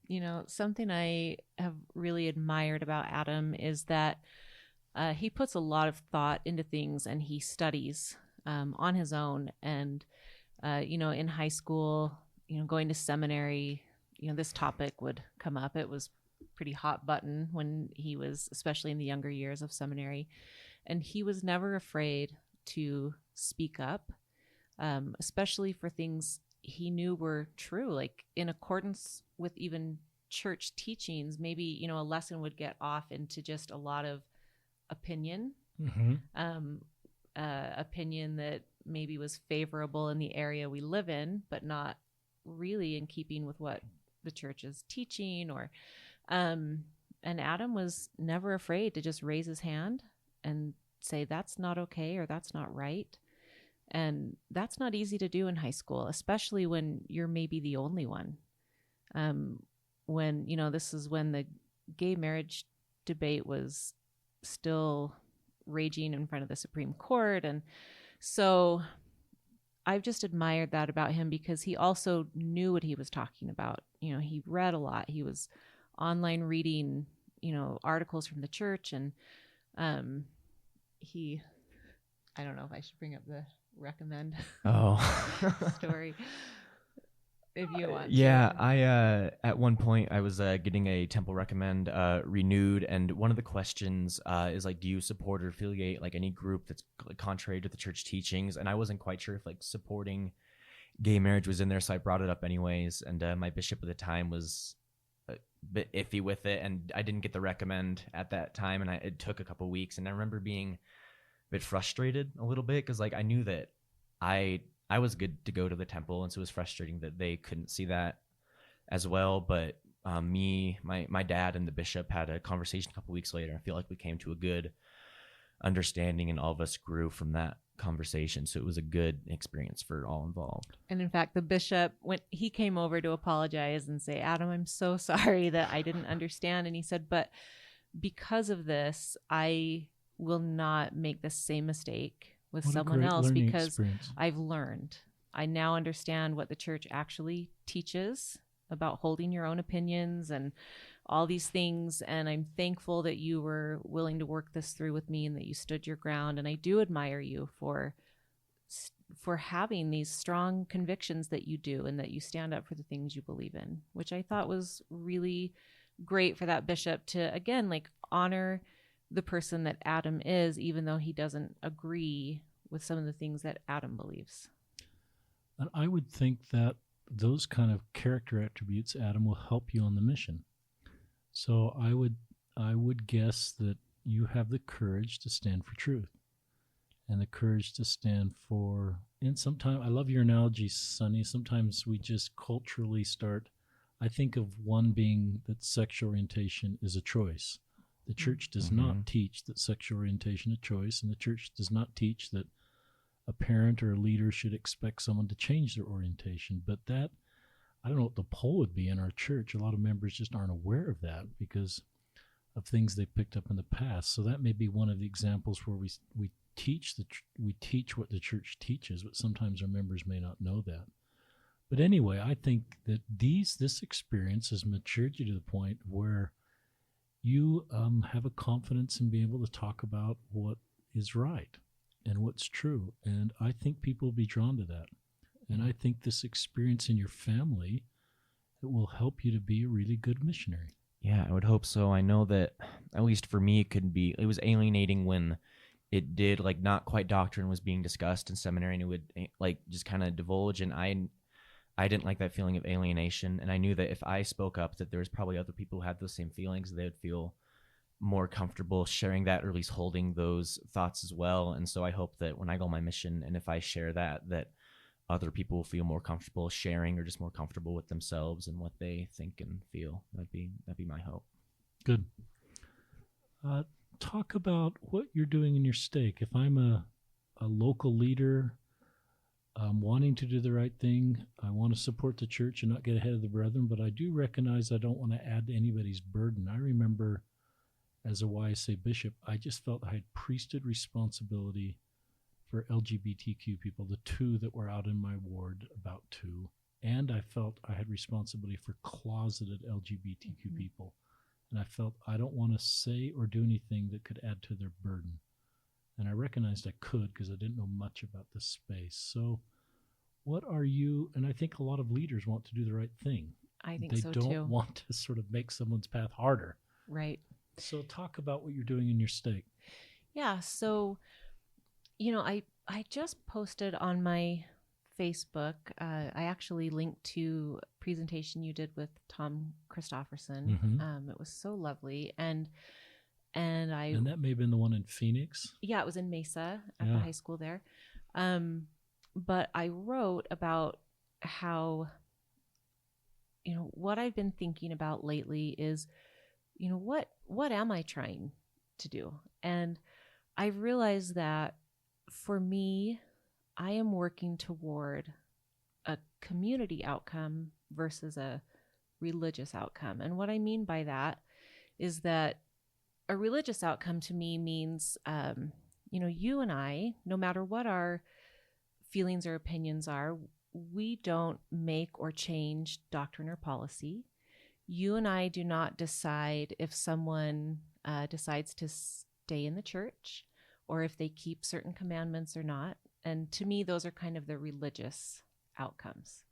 Yeah. Something I have really admired about Adam is that he puts a lot of thought into things, and he studies on his own. And, in high school, going to seminary, this topic would come up. It was pretty hot button when he was, especially in the younger years of seminary. And he was never afraid to speak up, especially for things he knew were true, like in accordance with even church teachings. Maybe, a lesson would get off into just a lot of opinion. Mm-hmm. opinion that maybe was favorable in the area we live in, but not really in keeping with what the church is teaching. Or and Adam was never afraid to just raise his hand and say, that's not okay, or that's not right. And that's not easy to do in high school, especially when you're maybe the only one. When, this is when the gay marriage debate was still raging in front of the Supreme Court. And so I've just admired that about him, because he also knew what he was talking about. He read a lot. He was online reading, articles from the church. And I don't know if I should bring up the recommend story if you want. Yeah, I at one point I was getting a temple recommend renewed, and one of the questions is like, do you support or affiliate like any group that's contrary to the church teachings? And I wasn't quite sure if like supporting gay marriage was in there, so I brought it up anyways. And my bishop at the time was a bit iffy with it, and I didn't get the recommend at that time, and it took a couple weeks. And I remember being a bit frustrated a little bit, because like I knew that I was good to go to the temple, and so it was frustrating that they couldn't see that as well. But my dad and the bishop had a conversation a couple weeks later. I feel like we came to a good understanding, and all of us grew from that conversation. So it was a good experience for all involved. And in fact, the bishop, when he came over to apologize and say, Adam, I'm so sorry that I didn't understand. And he said, but because of this, I will not make the same mistake with someone else, because experience. I've learned. I now understand what the church actually teaches about holding your own opinions and all these things. And I'm thankful that you were willing to work this through with me, and that you stood your ground. And I do admire you for having these strong convictions that you do, and that you stand up for the things you believe in, which I thought was really great for that bishop to, again, like honor the person that Adam is, even though he doesn't agree with some of the things that Adam believes. And I would think that those kind of character attributes, Adam, will help you on the mission. So I would guess that you have the courage to stand for truth, and the courage to stand for, and sometimes, I love your analogy, Sonny, sometimes we just culturally start, I think of one being that sexual orientation is a choice. The church does not teach that sexual orientation is a choice, and the church does not teach that a parent or a leader should expect someone to change their orientation. But that, I don't know what the poll would be in our church. A lot of members just aren't aware of that because of things they picked up in the past. So that may be one of the examples where we teach what the church teaches, but sometimes our members may not know that. But anyway, I think that this experience has matured you to the point where you have a confidence in being able to talk about what is right and what's true. And I think people will be drawn to that. And I think this experience in your family, it will help you to be a really good missionary. Yeah, I would hope so. I know that, at least for me, it was alienating when it did, like, not quite doctrine was being discussed in seminary, and it would, like, just kind of divulge. And I didn't like that feeling of alienation. And I knew that if I spoke up, that there was probably other people who had those same feelings. They would feel more comfortable sharing that, or at least holding those thoughts as well. And so I hope that when I go on my mission, and if I share that other people will feel more comfortable sharing, or just more comfortable with themselves and what they think and feel. That'd be my hope. Good. Talk about what you're doing in your stake. If I'm a local leader, wanting to do the right thing, I want to support the church and not get ahead of the brethren, but I do recognize I don't want to add to anybody's burden. I remember as a YSA bishop, I just felt I had priesthood responsibility for LGBTQ people, the two that were out in my ward, about two, and I felt I had responsibility for closeted LGBTQ people. And I felt I don't want to say or do anything that could add to their burden. And I recognized I could because I didn't know much about this space. So what are you, and I think a lot of leaders want to do the right thing. I think so too. They don't want to sort of make someone's path harder. Right. So talk about what you're doing in your stake. Yeah. So, I just posted on my Facebook, I actually linked to a presentation you did with Tom Christofferson. Mm-hmm. It was so lovely. And And that may have been the one in Phoenix. Yeah, it was in Mesa at the high school there. But I wrote about how, what I've been thinking about lately is, what am I trying to do? And I realized that for me, I am working toward a community outcome versus a religious outcome. And what I mean by that is that a religious outcome to me means, you and I, no matter what our feelings or opinions are, we don't make or change doctrine or policy. You and I do not decide if someone decides to stay in the church or if they keep certain commandments or not. And to me, those are kind of the religious outcomes.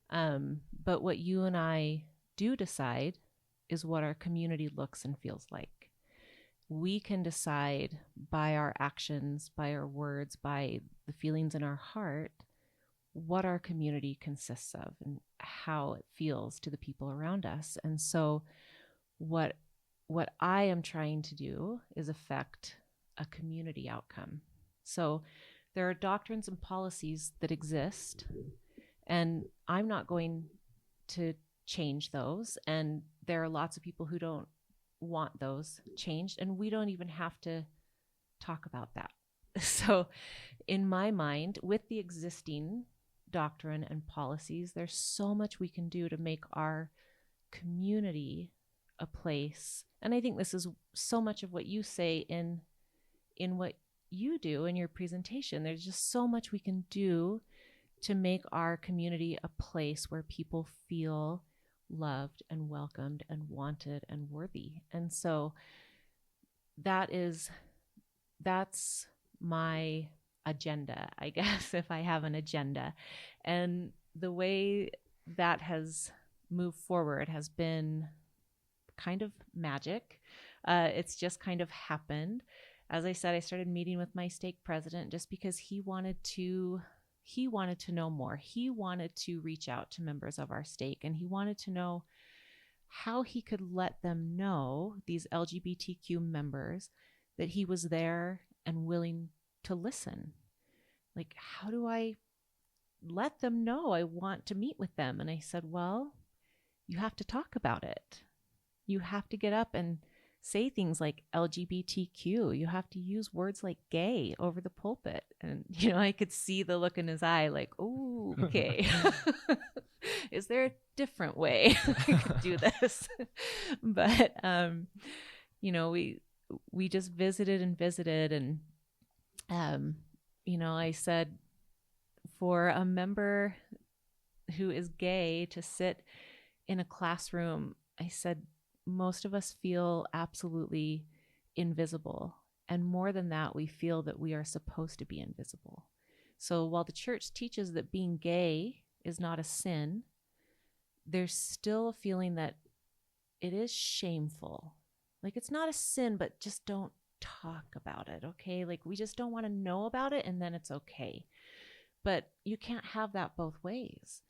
But what you and I do decide is what our community looks and feels like. We can decide by our actions, by our words, by the feelings in our heart, what our community consists of and how it feels to the people around us. And so what I am trying to do is affect a community outcome. So there are doctrines and policies that exist, and I'm not going to change those. And there are lots of people who don't want those changed, and we don't even have to talk about that. So in my mind, with the existing doctrine and policies, there's so much we can do to make our community a place. And I think this is so much of what you say in what you do in your presentation. There's just so much we can do to make our community a place where people feel loved and welcomed and wanted and worthy. And so that's my agenda, I guess, if I have an agenda. And the way that has moved forward has been kind of magic. It's just kind of happened. As I said, I started meeting with my stake president just because he wanted to know more. He wanted to reach out to members of our stake, and he wanted to know how he could let them know, these LGBTQ members, that he was there and willing to listen. Like, how do I let them know I want to meet with them? And I said, well, you have to talk about it. You have to get up and say things like LGBTQ. You have to use words like gay over the pulpit. And, I could see the look in his eye like, oh, okay. Is there a different way I could do this? But, we just visited and, I said, for a member who is gay to sit in a classroom, I said, most of us feel absolutely invisible. And more than that, we feel that we are supposed to be invisible. So while the church teaches that being gay is not a sin, there's still a feeling that it is shameful. Like, it's not a sin, but just don't talk about it, okay? Like, we just don't want to know about it, and then it's okay. But you can't have that both ways.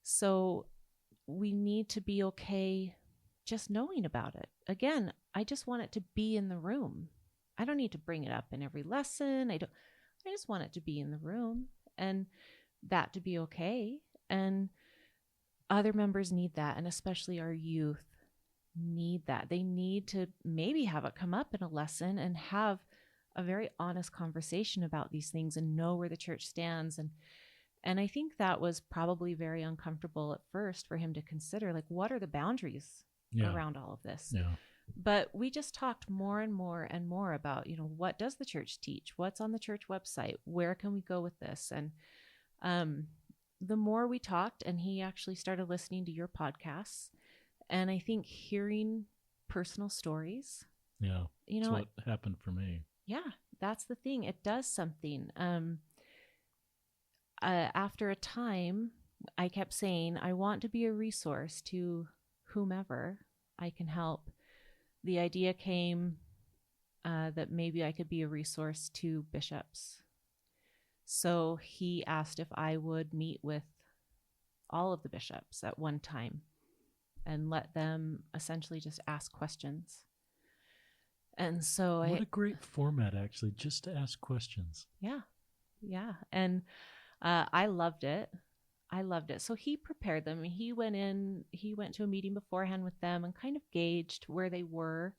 So we need to be okay just knowing about it. Again, I just want it to be in the room. I don't need to bring it up in every lesson. I just want it to be in the room and that to be okay. And other members need that, and especially our youth need that. They need to maybe have it come up in a lesson and have a very honest conversation about these things and know where the church stands. And I think that was probably very uncomfortable at first for him to consider, like, what are the boundaries around all of this? Yeah. But we just talked more and more and more about, what does the church teach? What's on the church website? Where can we go with this? And the more we talked, and he actually started listening to your podcasts, and I think hearing personal stories. Yeah. That's what happened for me. Yeah, that's the thing. It does something. After a time, I kept saying, I want to be a resource to whomever I can help. The idea came that maybe I could be a resource to bishops. So he asked if I would meet with all of the bishops at one time and let them essentially just ask questions. And so What a great format, actually, just to ask questions. yeah. And I loved it. So he prepared them. He went to a meeting beforehand with them and kind of gauged where they were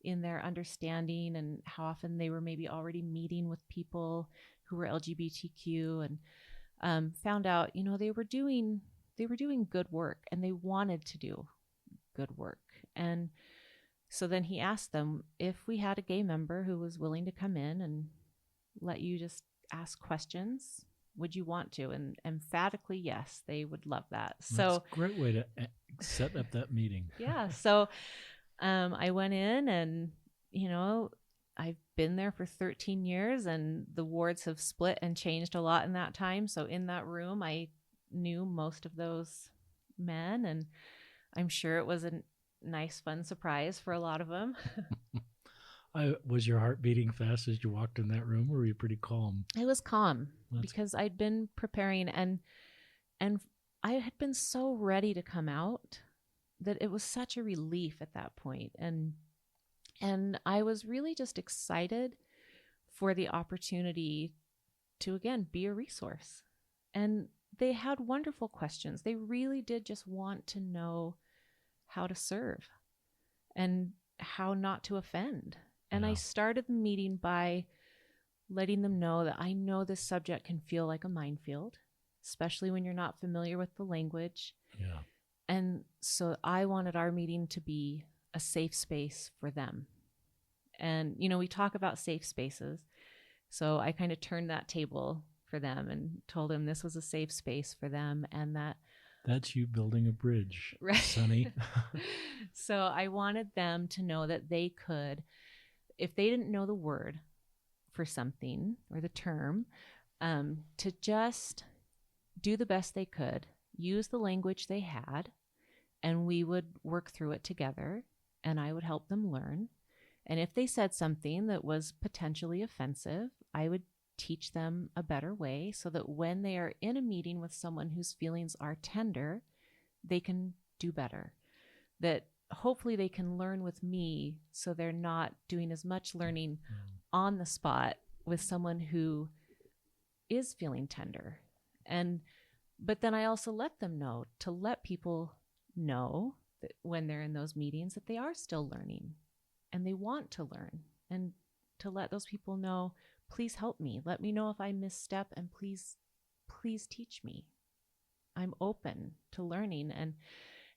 in their understanding and how often they were maybe already meeting with people who were LGBTQ, and found out, they were doing good work and they wanted to do good work. And so then he asked them if we had a gay member who was willing to come in and let you just ask questions, would you want to? And emphatically, yes, they would love that. That's So a great way to set up that meeting. yeah. So I went in and, I've been there for 13 years and the wards have split and changed a lot in that time. So in that room, I knew most of those men, and I'm sure it was a nice, fun surprise for a lot of them. Was your heart beating fast as you walked in that room, or were you pretty calm? I was calm because I'd been preparing, and I had been so ready to come out that it was such a relief at that point. And I was really just excited for the opportunity to, again, be a resource. And they had wonderful questions. They really did just want to know how to serve and how not to offend. And I started the meeting by letting them know that I know this subject can feel like a minefield, especially when you're not familiar with the language. Yeah. And so I wanted our meeting to be a safe space for them. And, we talk about safe spaces. So I kind of turned that table for them and told them this was a safe space for them, and that's you building a bridge, right, Sonny. So I wanted them to know that they could, if they didn't know the word for something or the term, to just do the best they could, use the language they had, and we would work through it together, and I would help them learn. And if they said something that was potentially offensive, I would teach them a better way so that when they are in a meeting with someone whose feelings are tender, they can do better. That hopefully they can learn with me so they're not doing as much learning on the spot with someone who is feeling tender. But then I also let them know, to let people know that when they're in those meetings that they are still learning and they want to learn, and to let those people know, please help me. Let me know if I misstep, and please teach me. I'm open to learning.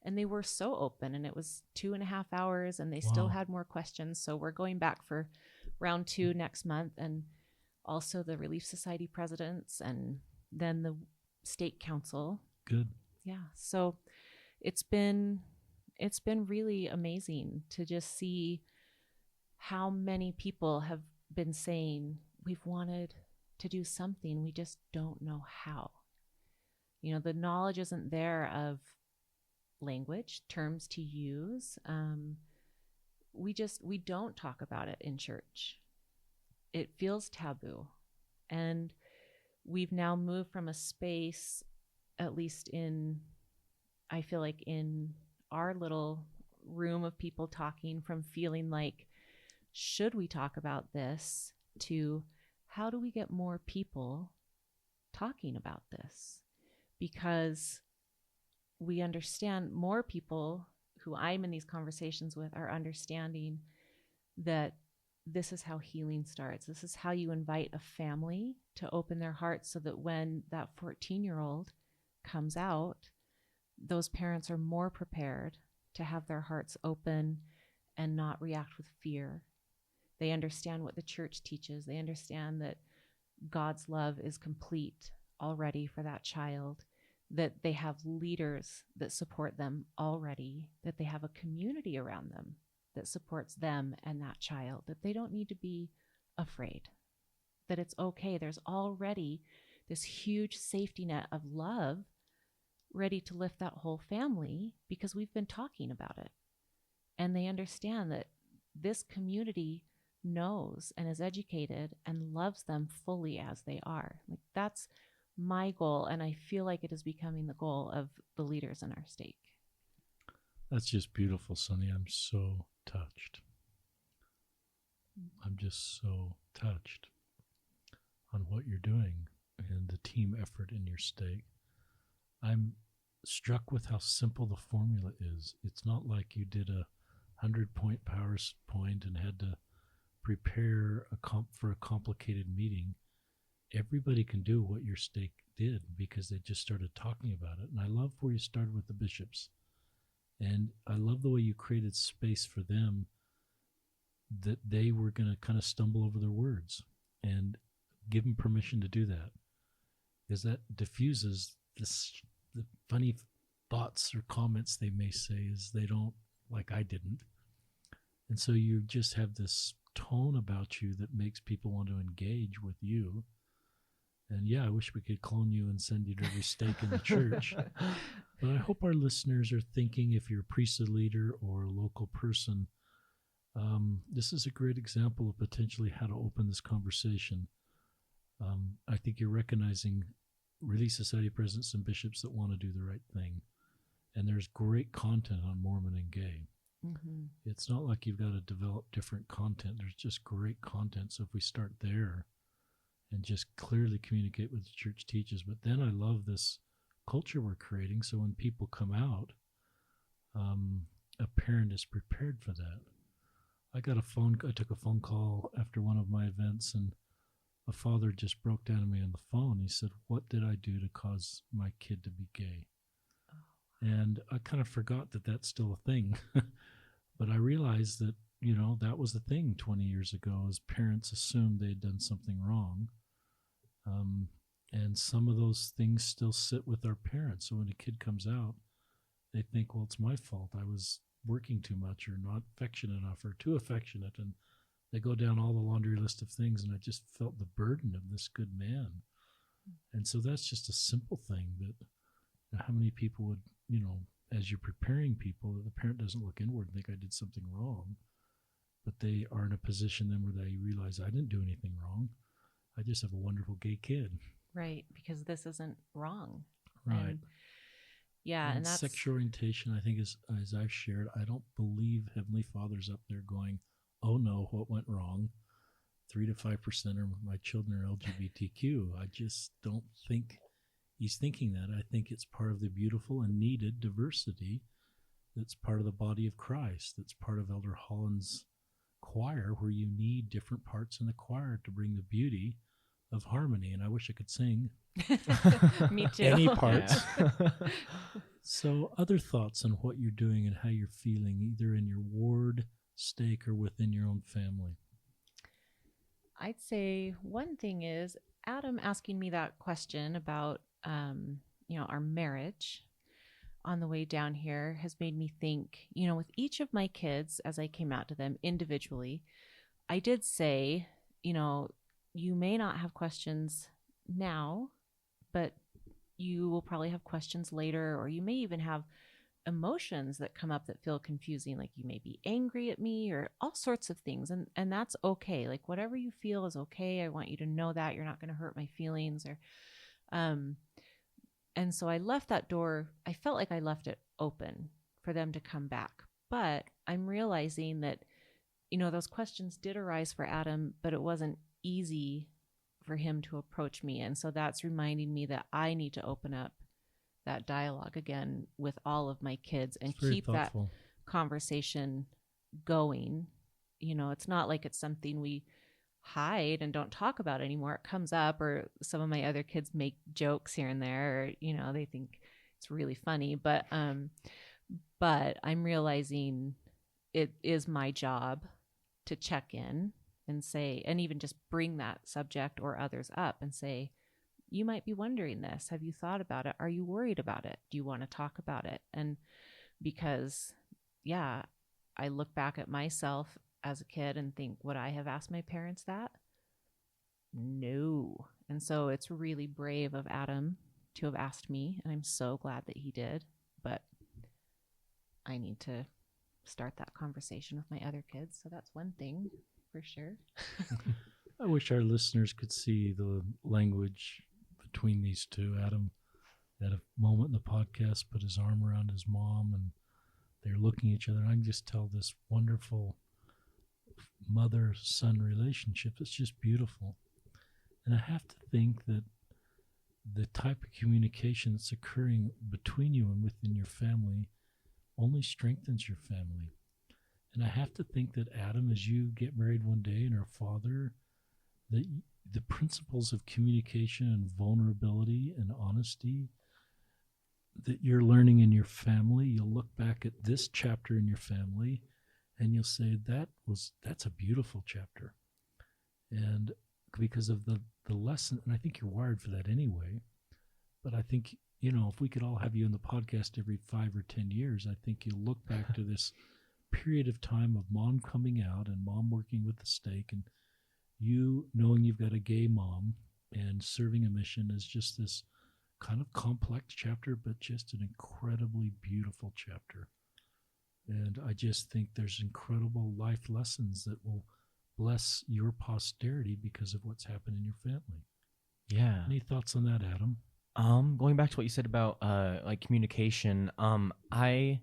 And they were so open, and it was 2.5 hours, and they still had more questions. So we're going back for round 2 next month, and also the Relief Society presidents, and then the state council. Good. Yeah. So it's been really amazing to just see how many people have been saying, we've wanted to do something, we just don't know how. The knowledge isn't there of language, terms to use. We don't talk about it in church. It feels taboo. And we've now moved from a space, at least I feel like in our little room of people talking, from feeling like, should we talk about this, to how do we get more people talking about this? Because we understand, more people who I'm in these conversations with are understanding that this is how healing starts. This is how you invite a family to open their hearts, so that when that 14-year-old comes out, those parents are more prepared to have their hearts open and not react with fear. They understand what the church teaches. They understand that God's love is complete already for that child, that they have leaders that support them already, that they have a community around them that supports them and that child, that they don't need to be afraid, that it's okay. There's already this huge safety net of love ready to lift that whole family, because we've been talking about it. And they understand that this community knows and is educated and loves them fully as they are. Like, that's my goal, and I feel like it is becoming the goal of the leaders in our state. That's just beautiful, Sonny. I'm so touched. I'm just so touched on what you're doing and the team effort in your stake. I'm struck with how simple the formula is. It's not like you did a 100-point PowerPoint and had to prepare for a complicated meeting. Everybody can do what your stake did because they just started talking about it. And I love where you started with the bishops. And I love the way you created space for them, that they were going to kind of stumble over their words, and give them permission to do that, because that diffuses the funny thoughts or comments they may say is they don't, like I didn't. And so you just have this tone about you that makes people want to engage with you. And yeah, I wish we could clone you and send you to every stake in the church. But I hope our listeners are thinking, if you're a priesthood leader or a local person, this is a great example of potentially how to open this conversation. I think you're recognizing Relief Society presidents and bishops that want to do the right thing. And there's great content on Mormon and gay. Mm-hmm. It's not like you've got to develop different content. There's just great content. So if we start there and just clearly communicate what the church teaches. But then I love this culture we're creating. So when people come out, a parent is prepared for that. I took a phone call after one of my events, and a father just broke down to me on the phone. He said, "What did I do to cause my kid to be gay?" Oh. And I kind of forgot that that's still a thing. But I realized that, that was the thing 20 years ago, is parents assumed they'd done something wrong. And some of those things still sit with our parents. So when a kid comes out, they think, well, it's my fault. I was working too much, or not affectionate enough, or too affectionate. And they go down all the laundry list of things, and I just felt the burden of this good man. And so that's just a simple thing, that how many people would, as you're preparing people, that the parent doesn't look inward and think I did something wrong, but they are in a position then where they realize I didn't do anything wrong. I just have a wonderful gay kid. Right, because this isn't wrong. Right. And that's sexual orientation, I think, is, as I've shared, I don't believe Heavenly Father's up there going, oh no, what went wrong? 3 to 5% of my children are LGBTQ. I just don't think he's thinking that. I think it's part of the beautiful and needed diversity that's part of the body of Christ, that's part of Elder Holland's choir, where you need different parts in the choir to bring the beauty of harmony. And I wish I could sing. Me too. Any parts. Yeah. So other thoughts on what you're doing and how you're feeling, either in your ward, stake, or within your own family? I'd say one thing is Adam asking me that question about, our marriage on the way down here has made me think, with each of my kids, as I came out to them individually, I did say, you may not have questions now, but you will probably have questions later, or you may even have emotions that come up that feel confusing, like you may be angry at me or all sorts of things, and that's okay. Like, whatever you feel is okay. I want you to know that you're not going to hurt my feelings, or and so I left that door. I felt like I left it open for them to come back, but I'm realizing that those questions did arise for Adam, but it wasn't easy for him to approach me, and so that's reminding me that I need to open up that dialogue again with all of my kids and keep that conversation going. It's not like it's something we hide and don't talk about anymore. It comes up, or some of my other kids make jokes here and there, or, they think it's really funny, but I'm realizing it is my job to check in and say, and even just bring that subject or others up and say, you might be wondering this. Have you thought about it? Are you worried about it? Do you want to talk about it? And because, I look back at myself as a kid and think, would I have asked my parents that? No. And so it's really brave of Adam to have asked me, and I'm so glad that he did. But I need to start that conversation with my other kids. So that's one thing for sure. I wish our listeners could see the language between these two. Adam, at a moment in the podcast, put his arm around his mom, and they're looking at each other. And I can just tell this wonderful mother-son relationship. It's just beautiful. And I have to think that the type of communication that's occurring between you and within your family only strengthens your family. And I have to think that Adam, as you get married one day and are a father, that the principles of communication and vulnerability and honesty that you're learning in your family, you'll look back at this chapter in your family and you'll say, that's a beautiful chapter. And because of the lesson, and I think you're wired for that anyway, but I think, if we could all have you on the podcast every 5 or 10 years, I think you'll look back to this period of time of mom coming out and mom working with the stake and you knowing you've got a gay mom and serving a mission is just this kind of complex chapter, but just an incredibly beautiful chapter. And I just think there's incredible life lessons that will bless your posterity because of what's happened in your family. Yeah. Any thoughts on that, Adam? Going back to what you said about like communication, I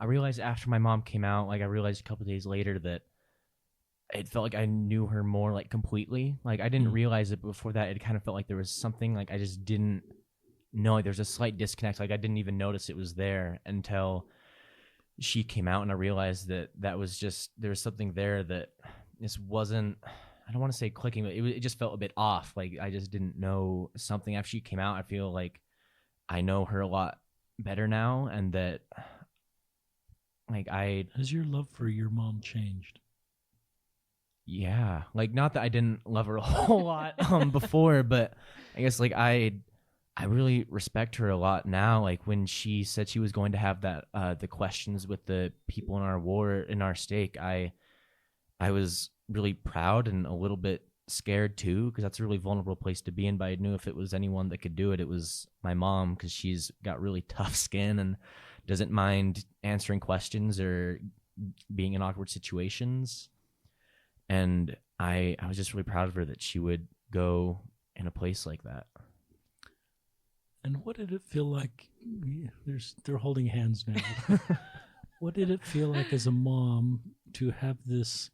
realized after my mom came out, like I realized a couple of days later that it felt like I knew her more like completely. Like I didn't realize it before that. It kind of felt like there was something like I just didn't know. Like there's a slight disconnect. Like I didn't even notice it was there until she came out, and I realized that was just there was something there that this wasn't. I don't want to say clicking, but it just felt a bit off. Like I just didn't know something after she came out. I feel like I know her a lot better now, and that like Has your love for your mom changed? Yeah, like not that I didn't love her a whole lot before, but I guess like I really respect her a lot now. Like when she said she was going to have that the questions with the people in our war in our stake, I was really proud and a little bit scared too, because that's a really vulnerable place to be in. But I knew if it was anyone that could do it, it was my mom, because she's got really tough skin and doesn't mind answering questions or being in awkward situations. And I was just really proud of her that she would go in a place like that. And what did it feel like? They're holding hands now. What did it feel like as a mom to have this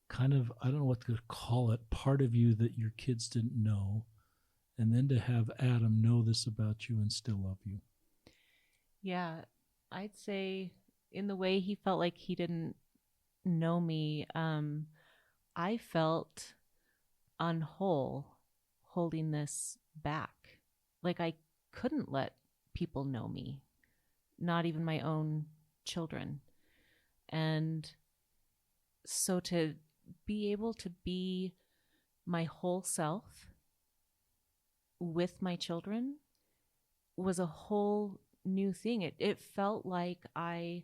kind of, I don't know what to call it, part of you that your kids didn't know, and then to have Adam know this about you and still love you? Yeah, I'd say in the way he felt like he didn't know me, I felt unwhole holding this back. Like I couldn't let people know me, not even my own children. And so to be able to be my whole self with my children was a whole new thing. It felt like I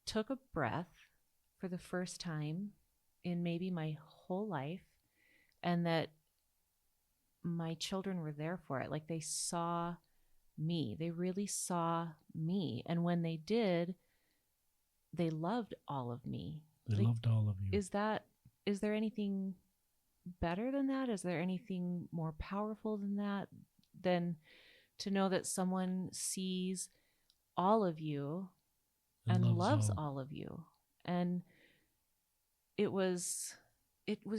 took a breath for the first time in maybe my whole life, and that my children were there for it. Like they saw me. They really saw me. And when they did, they loved all of me. They loved all of you. Is there anything better than that? Is there anything more powerful than that? Than to know that someone sees all of you and loves all of you. And it was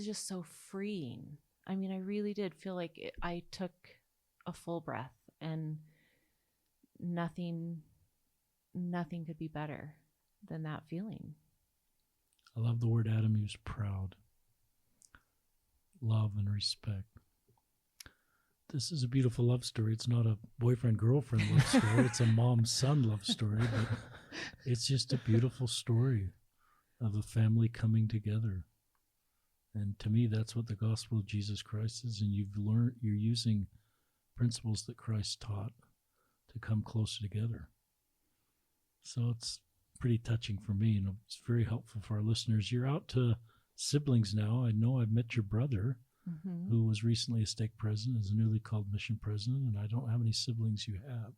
just so freeing. I mean, I really did feel like I took a full breath, and nothing could be better than that feeling. I love the word Adam used, proud. Love and respect. This is a beautiful love story. It's not a boyfriend-girlfriend love story. It's a mom-son love story, but it's just a beautiful story of a family coming together. And to me, that's what the gospel of Jesus Christ is. And you're using principles that Christ taught to come closer together. So it's pretty touching for me, and it's very helpful for our listeners. You're out to siblings now. I know I've met your brother, who was recently a stake president, is a newly called mission president, and I don't know how many siblings you have.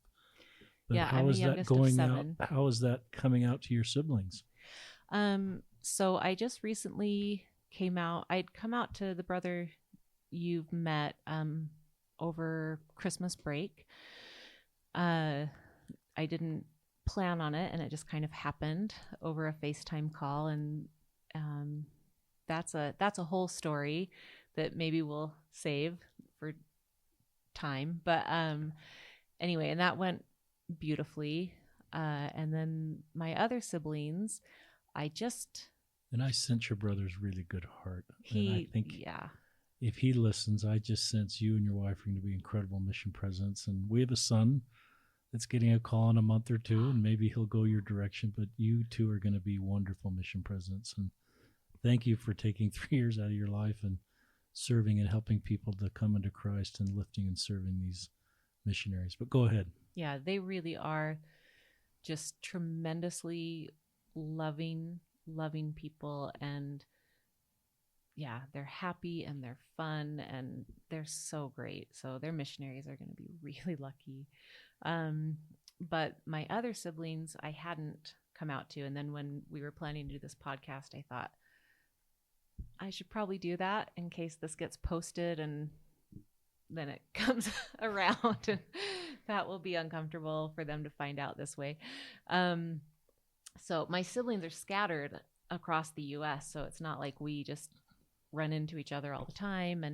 But yeah, how is that going out? How is that coming out to your siblings? So I just recently came out. I'd come out to the brother you've met over Christmas break. I didn't plan on it, and it just kind of happened over a FaceTime call. And that's a whole story that maybe we'll save for time. But anyway, and that went beautifully. And then my other siblings, I sense your brother's really good heart. And I think yeah. if he listens, I just sense you and your wife are going to be incredible mission presidents. And we have a son that's getting a call in a month or two, and maybe he'll go your direction. But you two are going to be wonderful mission presidents. And thank you for taking 3 years out of your life and serving and helping people to come into Christ and lifting and serving these missionaries. But go ahead. Yeah, they really are just tremendously loving people, and yeah, they're happy and they're fun and they're so great. So their missionaries are going to be really lucky. But my other siblings, I hadn't come out to. And then when we were planning to do this podcast, I thought I should probably do that in case this gets posted and then it comes around, and that will be uncomfortable for them to find out this way. So my siblings are scattered across the U.S., so it's not like we just run into each other all the time.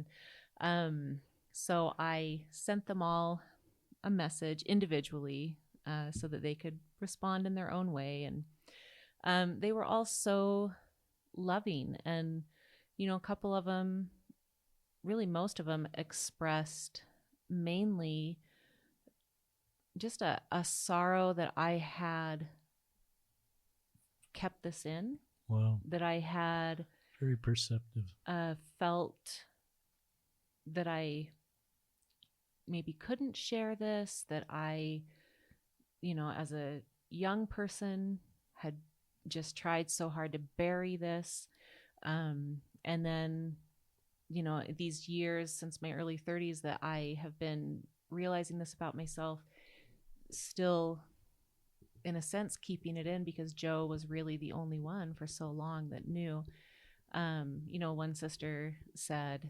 And so I sent them all a message individually so that they could respond in their own way. And they were all so loving. And, you know, a couple of them, really most of them, expressed mainly just a sorrow that I had kept this in. Wow. That I had very perceptive. Felt that I maybe couldn't share this, that I, you know, as a young person had just tried so hard to bury this. And then, you know, these years since my early 30s that I have been realizing this about myself, still in a sense keeping it in, because Joe was really the only one for so long that knew. You know, one sister said,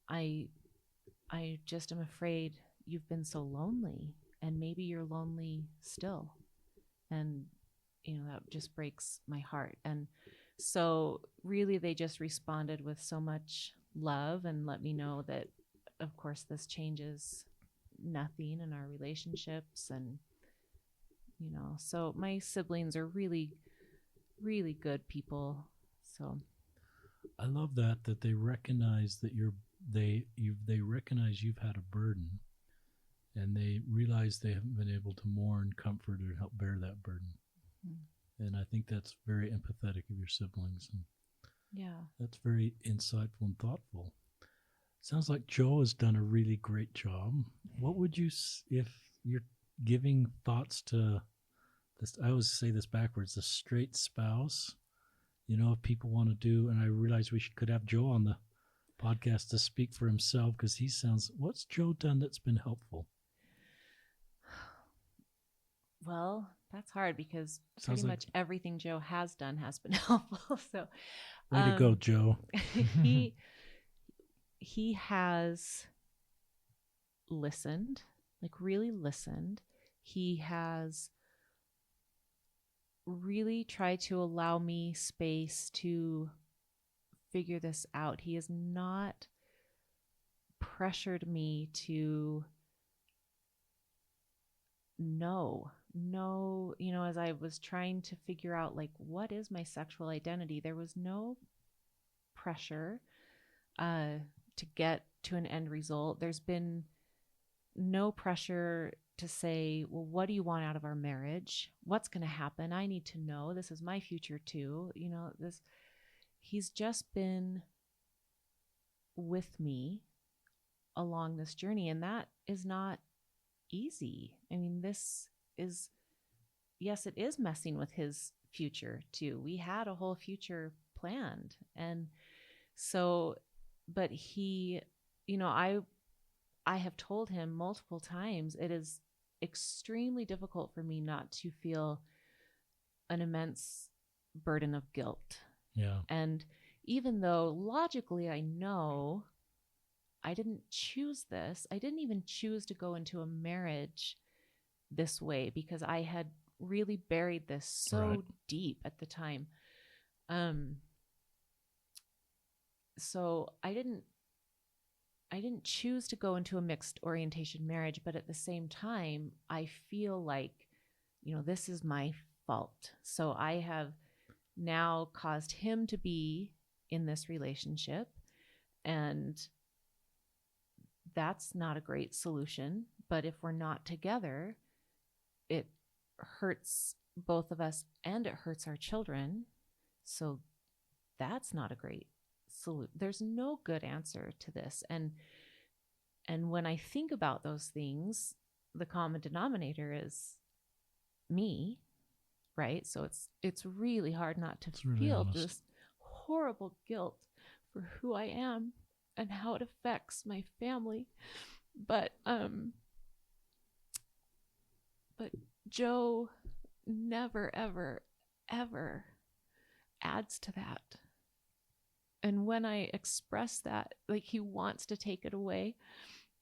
I just am afraid you've been so lonely, and maybe you're lonely still. And, you know, that just breaks my heart. And so really they just responded with so much love and let me know that, of course, this changes nothing in our relationships. And, you know, so my siblings are really, really good people. So I love that they recognize that they recognize you've had a burden, and they realize they haven't been able to mourn, comfort, or help bear that burden. Mm-hmm. And I think that's very empathetic of your siblings. And yeah, that's very insightful and thoughtful. Sounds like Joe has done a really great job. What would you, if you're giving thoughts to this, I always say this backwards, the straight spouse, you know, if people want to do, and I realize could have Joe on the podcast to speak for himself, because he sounds, what's Joe done that's been helpful? Well, that's hard, because pretty much everything Joe has done has been helpful. So way to go, Joe. he has listened, like really listened. He has really tried to allow me space to figure this out. He has not pressured me to know, you know, as I was trying to figure out, like, what is my sexual identity? There was no pressure to get to an end result. There's been no pressure to say, well, what do you want out of our marriage? What's going to happen? I need to know. This is my future too. You know, he's just been with me along this journey, and that is not easy. I mean, yes, it is messing with his future too. We had a whole future planned. And so, but he, you know, I have told him multiple times, it is extremely difficult for me not to feel an immense burden of guilt. Yeah. And even though logically I know I didn't choose this, I didn't even choose to go into a marriage this way, because I had really buried this so deep at the time. So I didn't choose to go into a mixed orientation marriage, but at the same time, I feel like, this is my fault. So I have now caused him to be in this relationship, and that's not a great solution. But if we're not together, it hurts both of us and it hurts our children. So that's not a great solution. There's no good answer to this. And when I think about those things, the common denominator is me, right? So it's really hard not to feel this horrible guilt for who I am and how it affects my family. But Joe never, ever, ever adds to that. And when I express that, like he wants to take it away,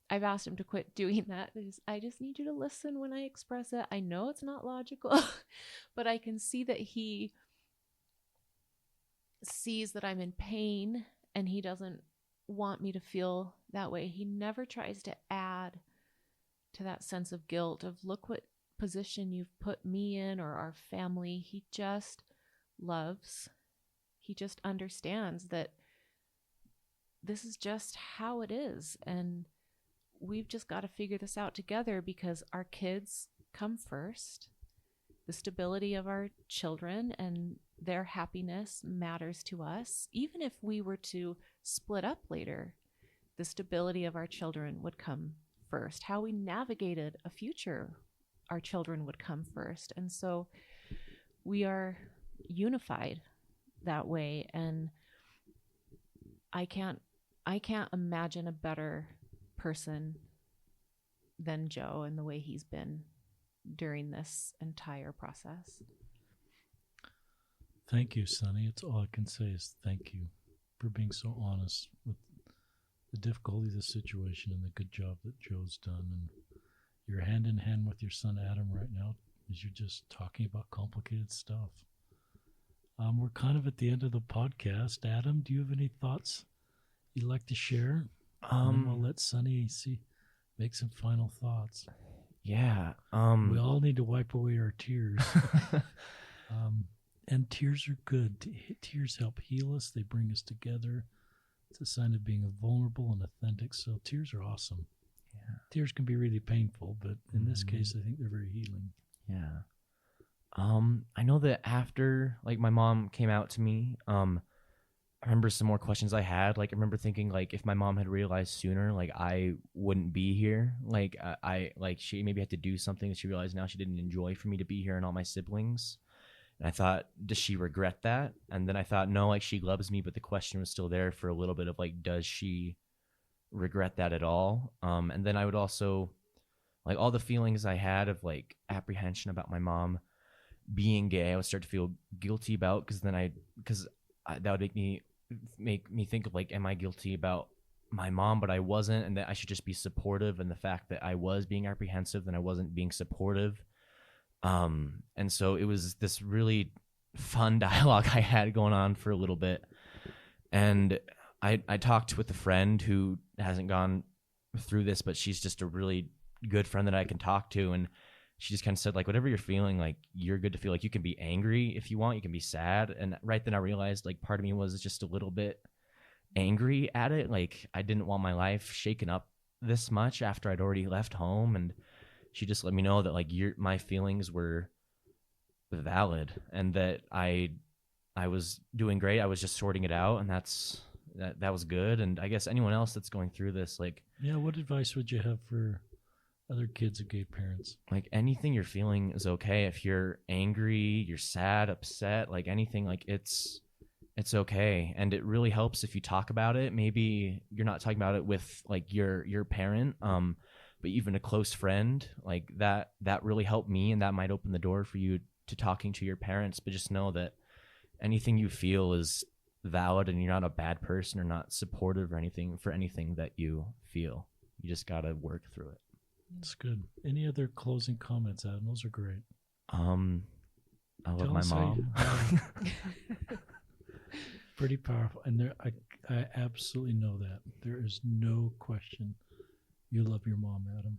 I've asked him to quit doing that. I just need you to listen when I express it. I know it's not logical, but I can see that he sees that I'm in pain and he doesn't want me to feel that way. He never tries to add to that sense of guilt of look what position you've put me in or our family. He just loves. He just understands that this is just how it is. And we've just got to figure this out together because our kids come first. The stability of our children and their happiness matters to us. Even if we were to split up later, the stability of our children would come first. How we navigated a future, our children would come first. And so we are unified that way. And I can't imagine a better person than Joe and the way he's been during this entire process. Thank you, Sonny. It's all I can say is thank you for being so honest with the difficulty of the situation and the good job that Joe's done. And you're hand in hand with your son Adam right now as you're just talking about complicated stuff. We're kind of at the end of the podcast. Adam, do you have any thoughts you'd like to share? And we'll let Sonny make some final thoughts. Yeah. We all need to wipe away our tears. And tears are good. Tears help heal us. They bring us together. It's a sign of being vulnerable and authentic. So tears are awesome. Yeah. Tears can be really painful, but in this case, I think they're very healing. Yeah. I know that after my mom came out to me, I remember some more questions I had. I remember thinking if my mom had realized sooner, I wouldn't be here. She maybe had to do something that she realized now she didn't enjoy for me to be here and all my siblings. And I thought, does she regret that? And then I thought, no, she loves me, but the question was still there for a little bit of does she regret that at all? And then I would also all the feelings I had of apprehension about my mom being gay, I would start to feel guilty about because that would make me think of am I guilty about my mom, but I wasn't, and that I should just be supportive. And the fact that I was being apprehensive and I wasn't being supportive. And so it was this really fun dialogue I had going on for a little bit. And I talked with a friend who hasn't gone through this, but she's just a really good friend that I can talk to. And she just kind of said, whatever you're feeling, you're good to feel. You can be angry if you want, you can be sad. And right then I realized, part of me was just a little bit angry at it. I didn't want my life shaken up this much after I'd already left home. And she just let me know that my feelings were valid and that I was doing great. I was just sorting it out, and that was good. And I guess anyone else that's going through this, what advice would you have for other kids of gay parents? Anything you're feeling is okay. If you're angry, you're sad, upset, anything, it's okay. And it really helps if you talk about it. Maybe you're not talking about it with your parent, but even a close friend, that really helped me, and that might open the door for you to talking to your parents. But just know that anything you feel is valid, and you're not a bad person or not supportive or anything for anything that you feel. You just got to work through it. That's good. Any other closing comments, Adam? Those are great. I love my mom. Pretty powerful. And I absolutely know that. There is no question. You love your mom, Adam.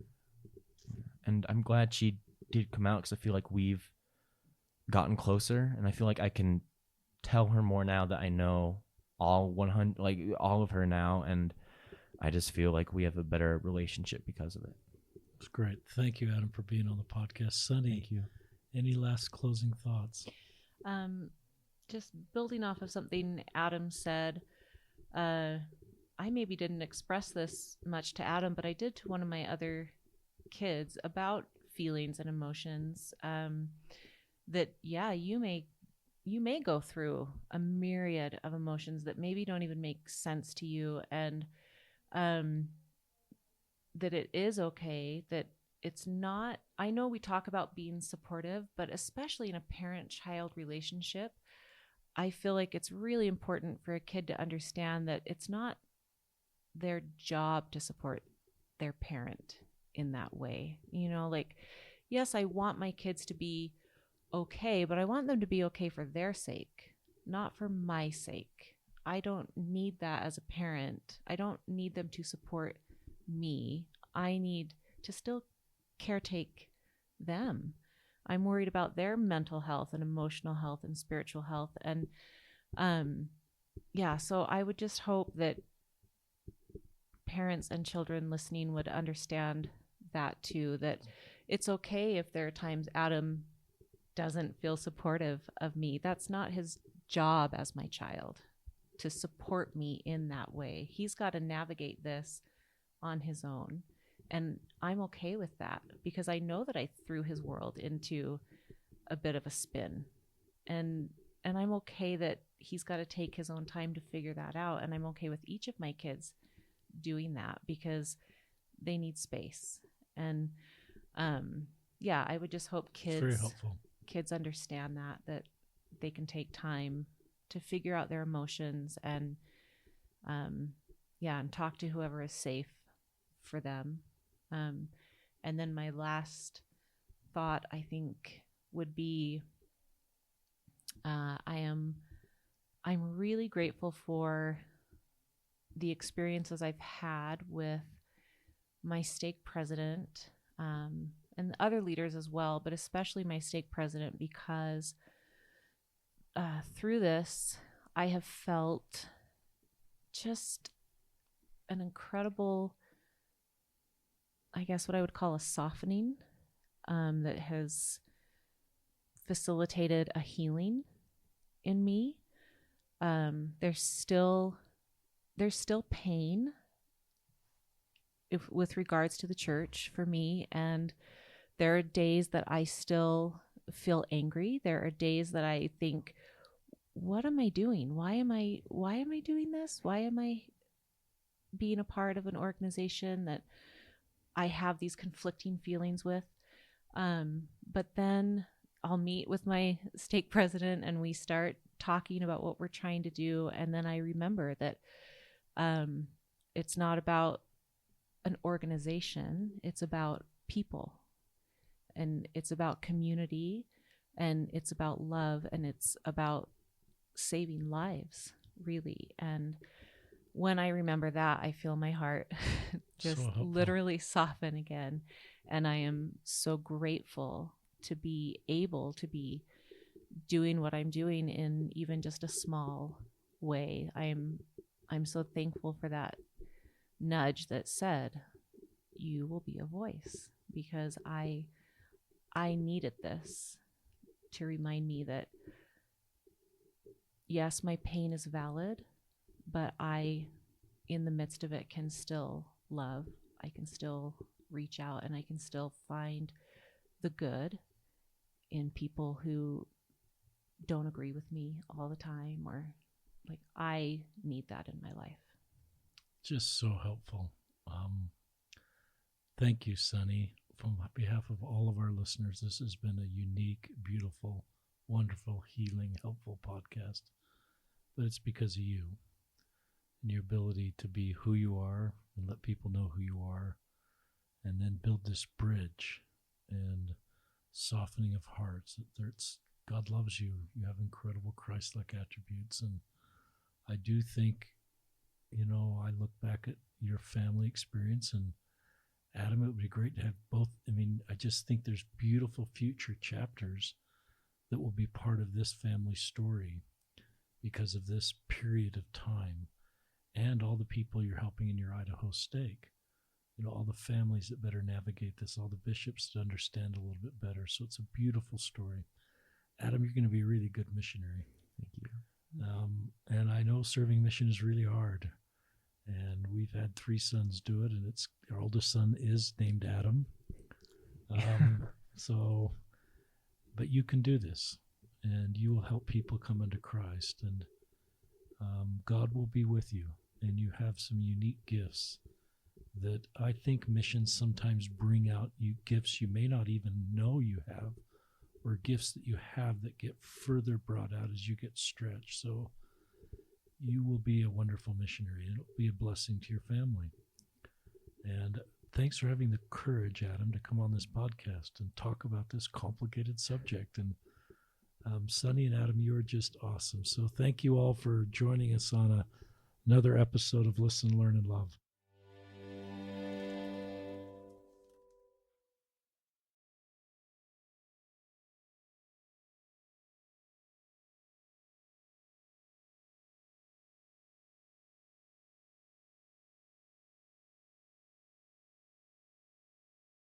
And I'm glad she did come out because I feel like we've gotten closer, and I feel like I can tell her more now that I know all 100, like all of her now, and I just feel like we have a better relationship because of it. It's great. Thank you, Adam, for being on the podcast. Sunny, Thank you. any last closing thoughts? Just building off of something Adam said, I maybe didn't express this much to Adam, but I did to one of my other kids about feelings and emotions. That you may go through a myriad of emotions that maybe don't even make sense to you, and that it is okay, that it's not. I know we talk about being supportive, but especially in a parent-child relationship, I feel like it's really important for a kid to understand that it's not their job to support their parent in that way. Like, yes, I want my kids to be okay, but I want them to be okay for their sake, not for my sake. I don't need that as a parent. I don't need them to support me. I need to still caretake them. I'm worried about their mental health and emotional health and spiritual health. And so I would just hope that parents and children listening would understand that too, that it's okay if there are times Adam doesn't feel supportive of me. That's not his job as my child to support me in that way. He's got to navigate this on his own. And I'm okay with that because I know that I threw his world into a bit of a spin. And I'm okay that he's got to take his own time to figure that out. And I'm okay with each of my kids doing that because they need space. And I would just hope kids understand that they can take time to figure out their emotions and talk to whoever is safe for them. And then my last thought, I think, would be I'm really grateful for the experiences I've had with my stake president and the other leaders as well, but especially my stake president, because through this, I have felt just an incredible, I guess what I would call a softening that has facilitated a healing in me. There's still pain with regards to the church for me, and there are days that I still feel angry. There are days that I think, what am I doing? Why am I doing this? Why am I being a part of an organization that I have these conflicting feelings with? But then I'll meet with my stake president and we start talking about what we're trying to do. And then I remember that it's not about an organization. It's about people, and it's about community, and it's about love, and it's about saving lives, really. And when I remember that, I feel my heart just literally soften again. And I am so grateful to be able to be doing what I'm doing in even just a small way. I'm so thankful for that nudge that said, you will be a voice, because I needed this to remind me that yes, my pain is valid, but I, in the midst of it, can still love. I can still reach out, and I can still find the good in people who don't agree with me all the time, or like, I need that in my life. Just so helpful. Thank you, Sunny. From behalf of all of our listeners, this has been a unique, beautiful, wonderful, healing, helpful podcast. But it's because of you and your ability to be who you are and let people know who you are, and then build this bridge and softening of hearts. God loves you. You have incredible Christ-like attributes. And I do think I look back at your family experience, and Adam, it would be great to have both. I mean, I just think there's beautiful future chapters that will be part of this family story because of this period of time and all the people you're helping in your Idaho stake. All the families that better navigate this, all the bishops that understand a little bit better. So it's a beautiful story. Adam, you're going to be a really good missionary. Thank you. And I know serving mission is really hard. And we've had 3 sons do it, and our oldest son is named Adam. But you can do this, and you will help people come unto Christ, and God will be with you, and you have some unique gifts that I think missions sometimes bring out you gifts you may not even know you have, or gifts that you have that get further brought out as you get stretched. So you will be a wonderful missionary, and it'll be a blessing to your family. And thanks for having the courage, Adam, to come on this podcast and talk about this complicated subject. And Sonny and Adam, you are just awesome. So thank you all for joining us on another episode of Listen, Learn, and Love.